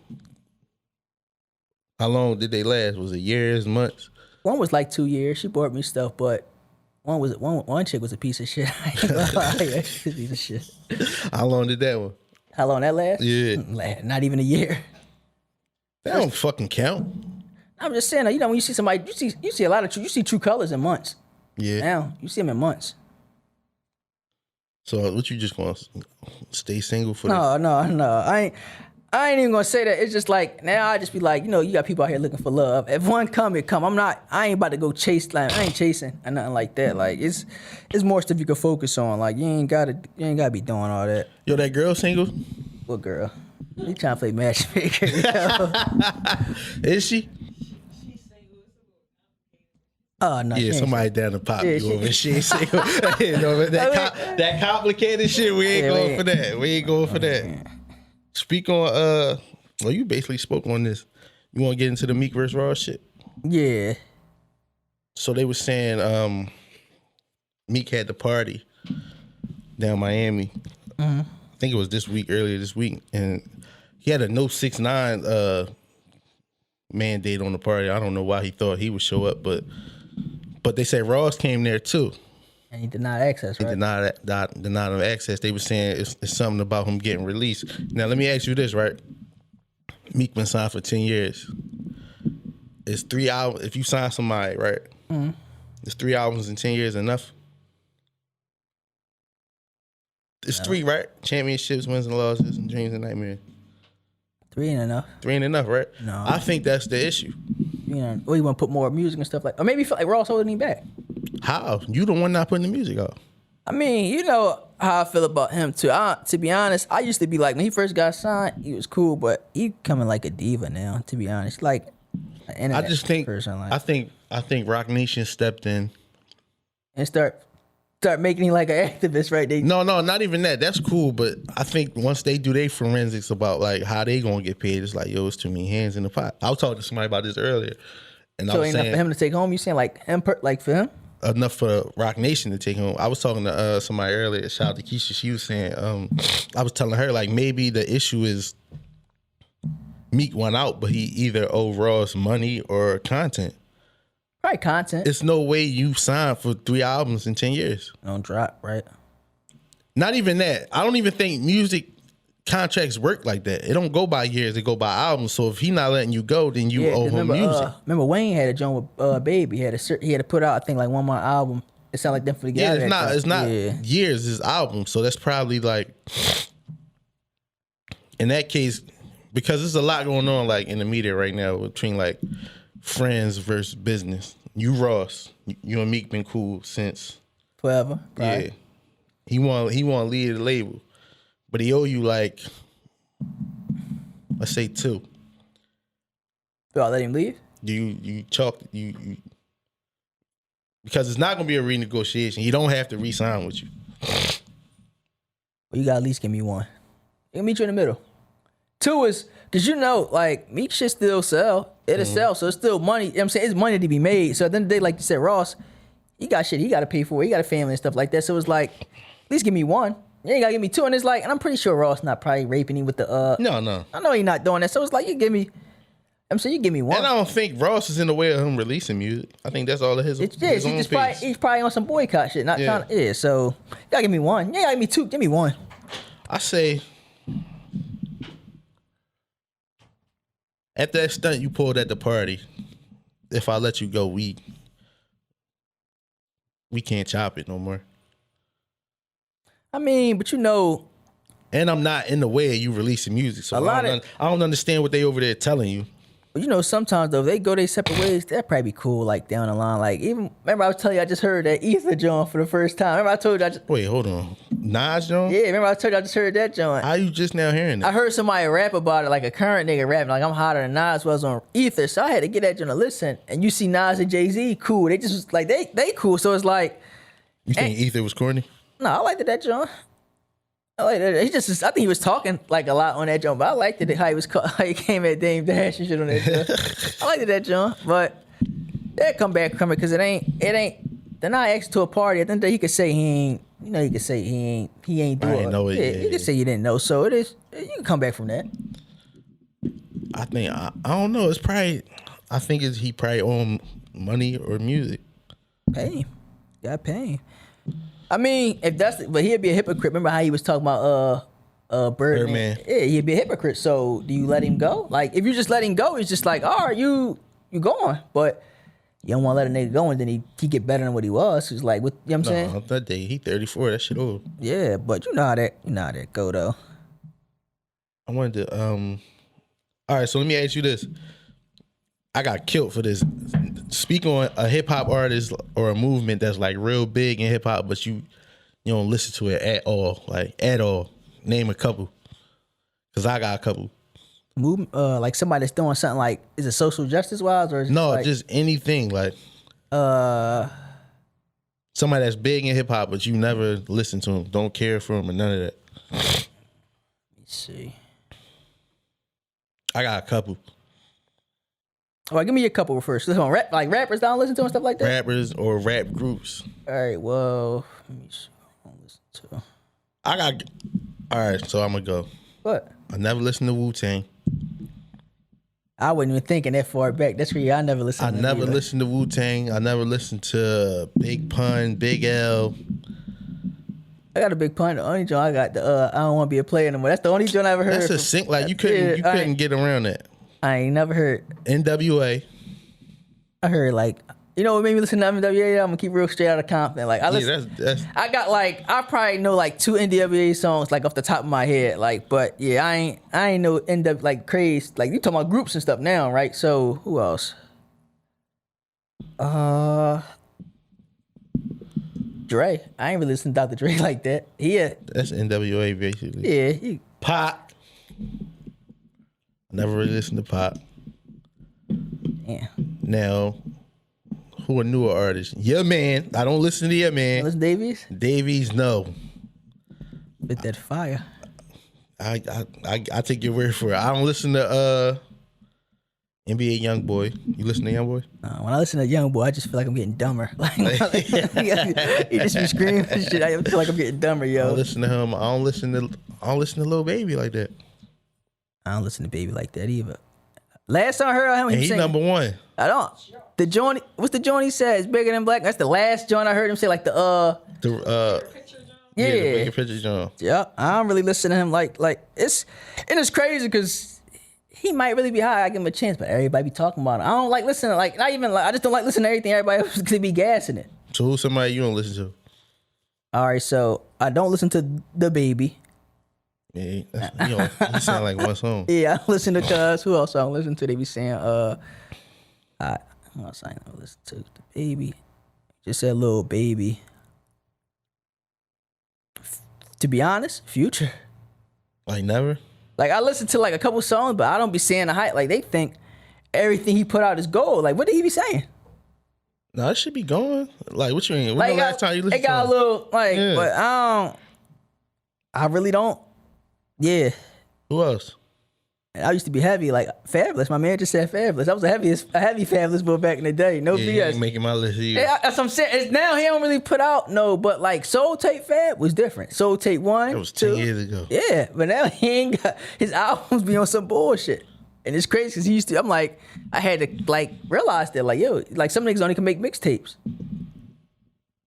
How long did they last? Was it years, months? One was like 2 years. She bought me stuff, but one chick was a piece of shit. I ain't gonna lie, she was a piece of shit. How long did that one? How long that last? Yeah, Not even a year. that don't fucking count. I'm just saying, you know, when you see somebody, you see a lot of you see true colors in months. Yeah. Now you see them in months. So what you just gonna stay single for? No. I ain't even gonna say that. It's just like now I just be like, you know, you got people out here looking for love. If one come, it come. I ain't about to go chase. Like I ain't chasing or nothing like that. Like it's more stuff you can focus on. Like you ain't gotta be doing all that. Yo, that girl single? What girl? You trying to play matchmaker? Is she? Oh no. Yeah, somebody down to pop Yeah, you over. She ain't single. You know, that complicated shit. We ain't going for that. We ain't going for that. Speak on well, you basically spoke on this. You want to get into the Meek versus Ross shit? Yeah. So they were saying Meek had the party down Miami. I think it was earlier this week, and he had a no 6ix9ine mandate on the party. I don't know why he thought he would show up, but they said Ross came there too. And he denied access, right? Denied him access. They were saying it's something about him getting released. Now let me ask you this, right? Meek been signed for 10 years. Is 3 albums, if you sign somebody, right? Is 3 albums in 10 years enough? It's 3, right? Championships, wins and losses, and dreams and nightmares. 3 ain't enough. 3 ain't enough, right? No. I think that's the issue. You know, or you want to put more music and stuff like, or maybe you feel like Ross holding him back. How? You the one not putting the music out. I mean, you know how I feel about him too. To be honest, I used to be like when he first got signed, he was cool, but he coming like a diva now. To be honest, like an internet I just think person, like, I think Rock Nation stepped in and start making him like an activist, right? No, not even that. That's cool, but I think once they do their forensics about like how they gonna get paid, it's like, yo, it's too many hands in the pot. I was talking to somebody about this earlier, and I so was ain't saying enough for him to take home. You saying like him, like for him? enough for Rock Nation to take home. I was talking to somebody earlier. Shout out to Keisha. She was saying, I was telling her like maybe the issue is Meek went out, but he either owe Ross money or content. Probably content. It's no way you signed for 3 albums in 10 years. Don't drop, right? Not even that. I don't even think music contracts work like that. It don't go by years. It go by albums. So if he not letting you go, then you owe him music. Remember Wayne had a joint with Baby. He had to put out I think like 1 more album. It sounded like them for the Yeah, guy. it's not years. It's albums. So that's probably like in that case, because there's a lot going on like in the media right now between like friends versus business. You Ross, you and Meek been cool since forever. Right? Yeah. He want to lead the label, but he owe you like Let's say 2. Do I let him leave? You chalk you because it's not gonna be a renegotiation. He don't have to re-sign with you. Well, you gotta at least give me 1. I'll meet you in the middle. 2 is because like Meek shit still sell. It'll sell, so it's still money. You know what I'm saying? It's money to be made. So at the end of the day, like you said, Ross, he got shit he gotta pay for. He got a family and stuff like that. So it's like, at least give me 1. You ain't gotta give me 2. And it's like, and I'm pretty sure Ross not probably raping him with the No. I know he not doing that. So it's like you give me. I'm saying you give me 1. And I don't think Ross is in the way of him releasing music. I think that's all of his. It's, his own he's piece. probably on some boycott shit. Not trying to. Yeah. So you gotta give me 1. You gotta give me 2. Give me 1. I say, at that stunt you pulled at the party, if I let you go, we can't chop it no more. I mean, but And I'm not in the way of you releasing music, so I don't understand what they over there telling you. sometimes though, if they go their separate ways, that'd probably be cool, like down the line. Like, even, remember I was telling you I just heard that Ether joint for the first time. Remember I told you Wait, hold on. Nas Jones? yeah, remember I told you I just heard that joint. How you just now hearing that? I heard somebody rap about it, like a current nigga rapping, like I'm hotter than Nas was on Ether. So I had to get that joint to listen. And you see Nas and Jay-Z, cool. They just was like, they cool. So it's like, You think Ether was corny? no, I liked that joint. I like that. I think he was talking like a lot on that joint, but I liked it how he came at Dame Dash and shit on that joint. I liked that joint, but they'll come back from it because it ain't. They're not asking to a party. I think that he could say he ain't. He could say he ain't do I it. ain't know it, Yeah, yeah, he could say you didn't know. So it is. You can come back from that. I think I don't know. It's probably he probably own money or music. Pay him. Got pay him. I mean, but he'd be a hypocrite. Remember how he was talking about Birdman? Yeah, he'd be a hypocrite. So do you let him go? Like, if you just let him go, it's just like, all right, you going. But you don't want to let a nigga go and then he get better than what he was. It's like, what, you know what I'm saying? That day he 34. That shit old. Yeah, but you know how that go though. I wanted to all right, so let me ask you this. I got killed for this. Speak on a hip hop artist or a movement that's like real big in hip hop, but you don't listen to it at all. Like at all. Name a couple. Cause I got a couple. Movement, like somebody that's doing something like, is it social justice wise or is it No, like, just anything. Like somebody that's big in hip hop, but you never listen to him, don't care for him, or none of that. Let me see. I got a couple. All right, give me a couple first. Listen, like rappers that I don't listen to and stuff like that. Rappers or rap groups. All right, well, let me see. I don't listen to. All right, so I'm gonna go. What? I never listened to Wu-Tang. I wasn't even thinking that far back. That's where I never listened. I never listened to Wu-Tang. I never listened to Big Pun, Big L. I got a Big Pun. The only joint I got, I don't want to be a player anymore. That's the only joint I ever heard. That's a sync. Like you couldn't get around that. I ain't never heard. NWA. I heard like, you know what made me listen to NWA? I'm gonna keep real straight out of Compton. Like I listen. That's I got like, I probably know like 2 NWA songs like off the top of my head. Like, but yeah, I ain't know NW like craze. Like you talking about groups and stuff now, right? So who else? Dre. I ain't really listened to Dr. Dre like that. Yeah. That's NWA basically. Yeah. Pop. Never really listened to Pop. Yeah. Now, who are newer artists? Yeah, man. I don't listen to Yeah, man. Listen Davies. Davies, no. Bit that fire. I take your word for it. I don't listen to NBA YoungBoy. You listen to YoungBoy? When I listen to YoungBoy, I just feel like I'm getting dumber. Like he just be screaming and shit. I feel like I'm getting dumber, I yo. don't listen to him. I don't listen to Lil Baby like that. I don't listen to Baby like that either. Last time I heard him, And he he's sang, number one. I don't. The joint, what's the joint he said? It's bigger than black. That's the last joint I heard him say. Like the The yeah, the Bigger Picture John. yeah. I don't really listen to him like it's crazy because he might really be high. I give him a chance, but everybody be talking about him. I don't like listening. Like not even like I just don't like listening to everything. Everybody else could be gassing it. So who's somebody you don't listen to? All right, so I don't listen to The Baby. Yeah, he sound like one song. Yeah, I listen to Cuz. Who else I don't listen to? They be saying, who else I don't listen to? The Baby. Just said Lil Baby. To be honest, Future. Like never? Like I listen to like a couple songs, but I don't be saying the hype. Like they think everything he put out is gold. Like what did he be saying? No, it should be going. Like what you mean? When Like the last time you listened it got to a little like, Yeah. but I really don't. Yeah. Who else? I used to be heavy, like Fabulous. My man just said Fabulous. I was a heavy Fabulous boy back in the day. No Yeah, you BS. ain't making my list either. Yeah, that's what I'm saying. It's now he don't really put out but like Soul Tape Fab was different. Soul Tape 1, That was 10 2. years ago. Yeah, but now he ain't got his albums be on some bullshit. And it's crazy because he used to, I'm like, I had to like realize that, like, yo, like some niggas only can make mixtapes.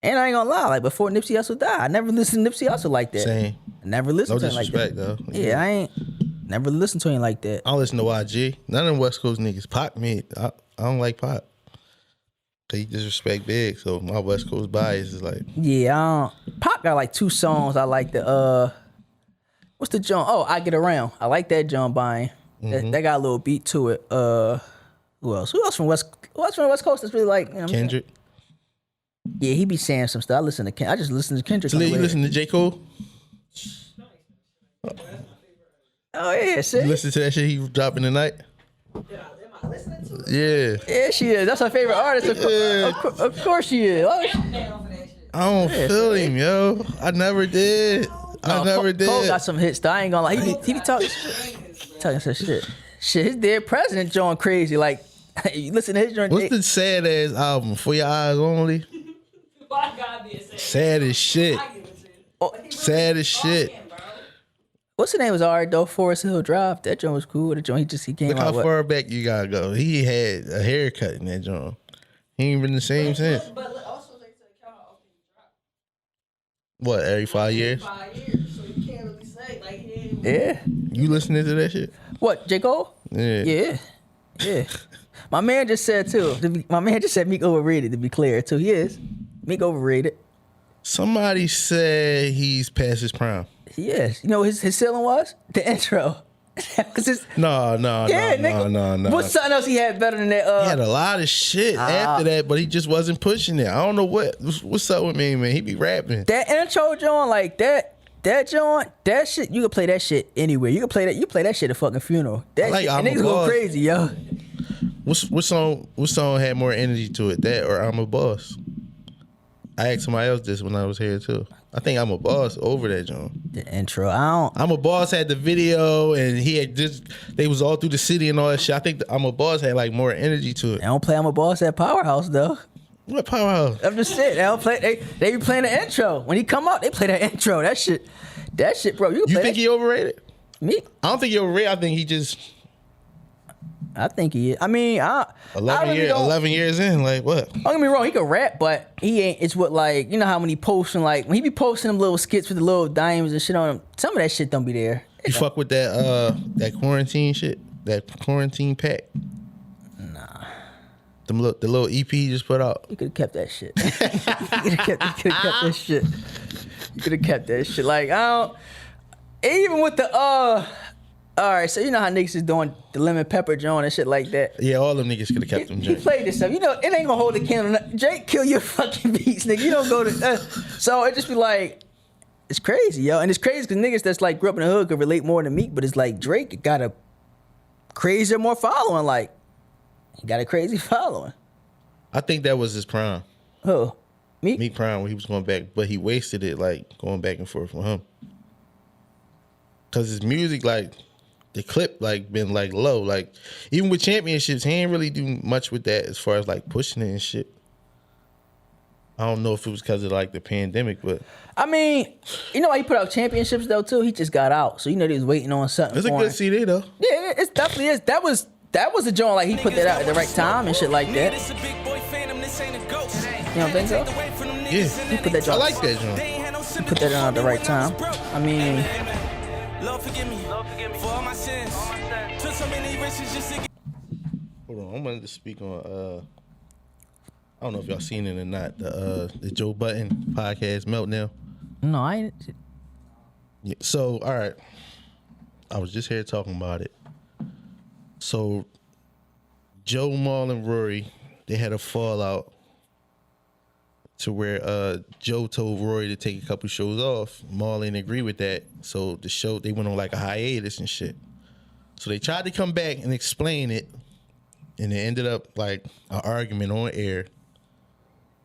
And I ain't gonna lie, like before Nipsey Hussle died, I never listened to Nipsey Hussle like that. Same. I never No listened to him like that. disrespect, though. Yeah, I ain't never listened to him like that. I don't listen to YG. None of them West Coast niggas. Pac me. I don't like Pac. Cause he disrespect Big. So my West Coast bias is like, Yeah, Pop got like 2 songs. I like the what's the John? Oh, I Get Around. I like that John Buying. That got a little beat to it. Who else? Who else from West Coast that's really like, you know what I'm saying? Kendrick. Yeah, he be saying some stuff. I just listen to Kendrick. So on the you radio. listen to J. Cole? Oh yeah, You shit. listen to that shit he dropping tonight? Yeah. Yeah, she is. That's her favorite artist. Of course she is. Oh, I don't feel him, yo. I never did. I never did. Cole got some hits though. I ain't gonna lie. He be talking some shit. Shit, his dead president John crazy. Like you listen to his joint. What's the sad ass album? For Your Eyes Only? Why God be a saint? Sad as shit. Sad as shit. What's the name? Was alright though. Forest Hill Drive. That joint was cool. The joint he came Look out how with. far back you gotta go. He had a haircut in that joint. He ain't been the same since. But also take into account how often he dropped. What, every 5 years? 5 years, so you can't really say like he ain't. Yeah. You listening to that shit? What? J Cole? Yeah. Yeah. Yeah. My man just said too. My man just said Meek overrated. To be clear too, he is. Meek overrated. Somebody said he's past his prime. He is. You know what his ceiling was? The intro. That was his. No. Yeah, nigga. No. What's something else he had better than that? He had a lot of shit after that, but he just wasn't pushing it. I don't know what's up with me, man. He be rapping. That intro joint, like that joint, that shit, you can play that shit anywhere. You can play that. You play that shit at a fucking funeral. That like shit, I'm and a niggas go Boss. crazy, yo. What song had more energy to it? That or I'm a Boss? I asked somebody else this when I was here too. I think I'm a Boss over that joint. The intro, I don't. I'm a Boss had the video and he had they was all through the city and all that shit. I think I'm a Boss had like more energy to it. They don't play I'm a Boss at Powerhouse though. What Powerhouse? I'm just saying, they don't play. They be playing the intro when he come out. They play that intro. That shit, bro. You can You play think that he overrated? me? I don't think he overrated. I think he just I think he is. I mean, I 11 years in, like what? Don't get me wrong, he can rap, but he ain't. It's what like you know how when he posting like when he be posting them little skits with the little diamonds and shit on them. Some of that shit don't be there. You fuck with that quarantine shit? That quarantine pack? Nah, The little EP he just put out. you could have kept that shit. You could have kept that shit. You could have kept that shit. Like I don't. Even with the All right, so you know how niggas is doing the lemon pepper joint and shit like that. Yeah, all them niggas could have kept them He drinking. played this stuff. You know, it ain't gonna hold a candle. Drake kill your fucking beats, nigga. You don't go to. So it just be like, it's crazy, yo. And it's crazy because niggas that's like grew up in the hood could relate more to Meek, but it's like Drake got a crazier, more following. Like, he got a crazy following. I think that was his prime. Who? Meek? Meek prime when he was going back, but he wasted it like going back and forth with him. Cause his music, like the clip, like been like low. Like even with championships, he ain't really do much with that as far as like pushing it and shit. I don't know if it was because of like the pandemic, but I mean, you know why he put out championships though too? He just got out, so you know they was waiting on something. it's a for good him. CD though. Yeah, it's definitely is. That was a joint like he put that out at the right time and shit like that. You don't think so? Yeah, He put that I joint. like that joint. He put that on at the right time. I mean, Lord forgive me for all my sins. Took so many risks just to get. Hold on, I'm gonna just speak on. I don't know if y'all seen it or not. The Joe Budden podcast Meltdown. no, I ain't. Yeah. So, all right. I was just here talking about it. So, Joe, Mal, and Rory, they had a fallout. to where Joe told Roy to take a couple shows off. Marlon didn't agree with that, so the show they went on like a hiatus and shit. So they tried to come back and explain it, and it ended up like an argument on air.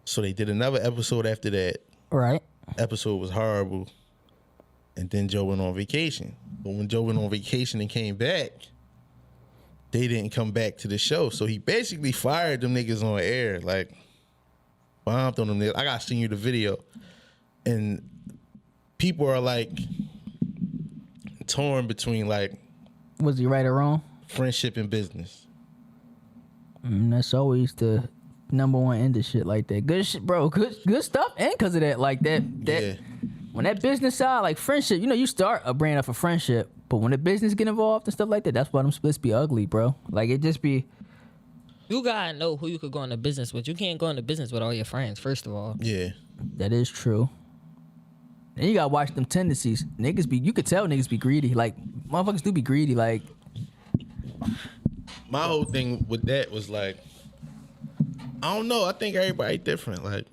So they did another episode after that. Right. Episode was horrible, and then Joe went on vacation. But when Joe went on vacation and came back, they didn't come back to the show. So he basically fired them niggas on air, like bombed on them niggas. I gotta send you the video, and people are like torn between like, Was he right or wrong? friendship and business. That's always the number one end of shit like that. Good shit, bro. Good stuff. And because of that, like that Yeah. when that business side, like friendship, you start a brand up for friendship, but when the business get involved and stuff like that, that's why them splits be ugly, bro. Like it just be. You gotta know who you could go into business with. You can't go into business with all your friends, first of all. Yeah. That is true. And you gotta watch them tendencies. You could tell niggas be greedy. Like motherfuckers do be greedy. Like My whole thing with that was like, I don't know. I think everybody different. Like,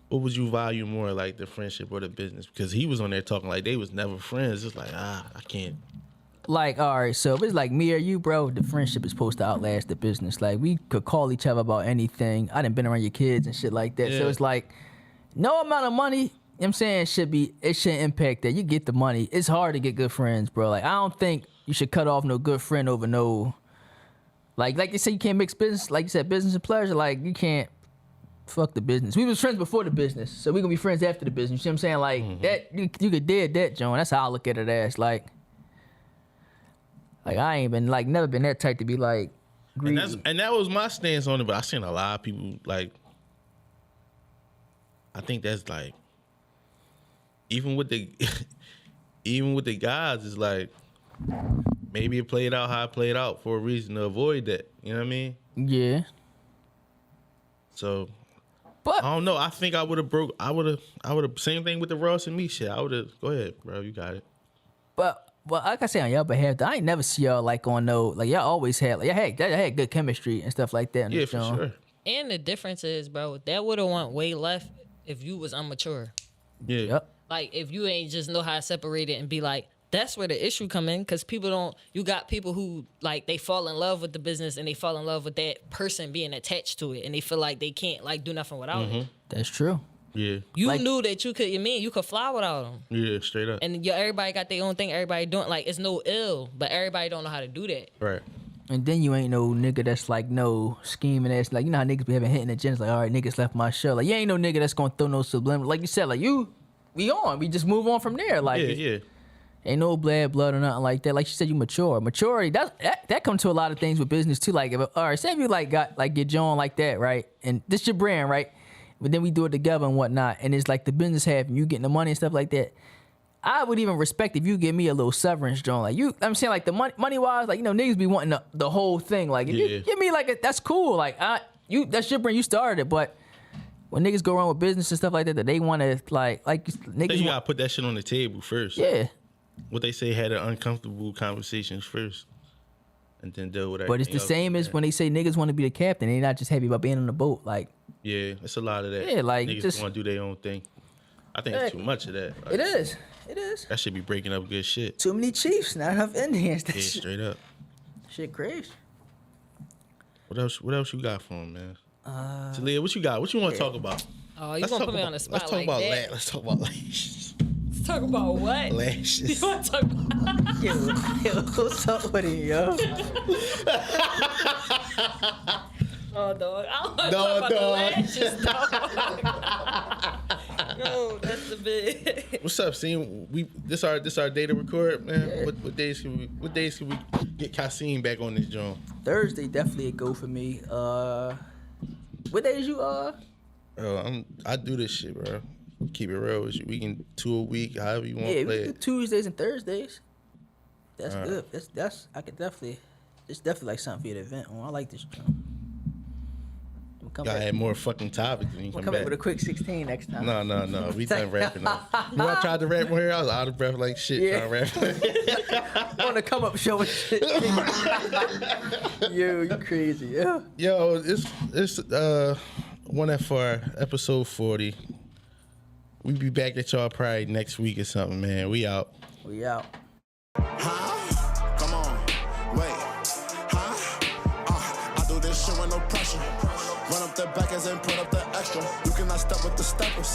what would you value more, like the friendship or the business? Because he was on there talking like they was never friends. It's like, I can't. Like, all right, so if it's like me or you, bro, the friendship is supposed to outlast the business. Like, we could call each other about anything. I done been around your kids and shit like that. Yeah. So it's like, no amount of money, you know what I'm saying, it shouldn't impact that. You get the money. It's hard to get good friends, bro. Like, I don't think you should cut off no good friend over no, like they say you can't mix business, like you said, business and pleasure. Like, you can't fuck the business. We was friends before the business, so we gonna be friends after the business. You see what I'm saying? Like, that, you could dead that, John. That's how I look at it as, like I ain't been like never been that type to be like greedy. And that was my stance on it, but I seen a lot of people like, I think that's like, even with the guys, it's like maybe it played out how it played out for a reason to avoid that. You know what I mean? Yeah. So But I don't know. I think I would have same thing with the Ross and me shit. I would have go ahead, bro. You got it. But like I say on your behalf, I ain't never see y'all like on no like y'all always had like y'all had good chemistry and stuff like that. in Yeah, the for show. sure. And the difference is, bro, that would have went way left if you was immature. Yeah. Yep. Like, if you ain't just know how to separate it and be like, that's where the issue come in, because you got people who, like, they fall in love with the business and they fall in love with that person being attached to it, and they feel like they can't, like, do nothing without it. That's true. Yeah. You Like- knew that you could fly without them. Yeah. Straight up. And everybody got their own thing, everybody doing, like, it's no ill, but everybody don't know how to do that. Right. And then you ain't no nigga that's like no scheming ass. Like, you know how niggas be having hitting agendas. Like, all right, niggas left my show. Like, you ain't no nigga that's gonna throw no subliminal. Like you said, like we just move on from there. Like, Yeah. ain't no blood or nothing like that. Like you said, you mature. Maturity, that comes to a lot of things with business too. Like, all right, say if you like got like get John like that, right? And this your brand, right? But then we do it together and whatnot. And it's like the business half and you getting the money and stuff like that. I would even respect if you give me a little severance, John. Like I'm saying, like the money wise, like niggas be wanting the whole thing. Like if you give me like that's cool. Like that's your brand, you started it. But when niggas go around with business and stuff like that they want to like niggas. You gotta put that shit on the table first. Yeah. What they say, had an uncomfortable conversations first, and then deal with that. But it's the same as when they say niggas want to be the captain. They not just happy about being on the boat. Like yeah, it's a lot of that. Yeah, like, niggas just- want to do their own thing. I think it's too much of that. Like, it is. It is. That should be breaking up good shit. Too many Chiefs, not enough Indians. That Yeah, shit, straight up. shit crazy. What else you got for him, man? Talia, what you got? What you want to talk about? Oh, you Let's gonna talk put me about- on the spot Let's talk like about that? Let's talk about lashes. Let's talk about what? Lashes. You want to talk about? Yo, what's up with it, yo? Oh, dog. I don't want to No, talk about the dog. lashes, dog. No, that's the big. What's up, Seem? This our day to record, man. What days can we get Kasim back on this joint? Thursday definitely a go for me. What days you I do this shit, bro. Keep it real with you. We can 2 a week, however you want Yeah, to we play do it. Tuesdays and Thursdays. That's All right. good. That's I could definitely. It's definitely like something for you to event on. I like this. We'll come Gotta back. add more fucking topics when you We'll come come back back. with a quick 16 next time. No. We done rapping up. When I tried to rap on here, I was out of breath like shit. Yeah. Trying to rap. On the come up show and shit. Yo, you crazy. Yeah. Yo, it's 1FR, episode 40. We be back at y'all probably next week or something, man. We out. We out. Huh? Come on, wait. Huh? I do this shit with no pressure. Run up the backers and put up the extra. You cannot step with the steppers.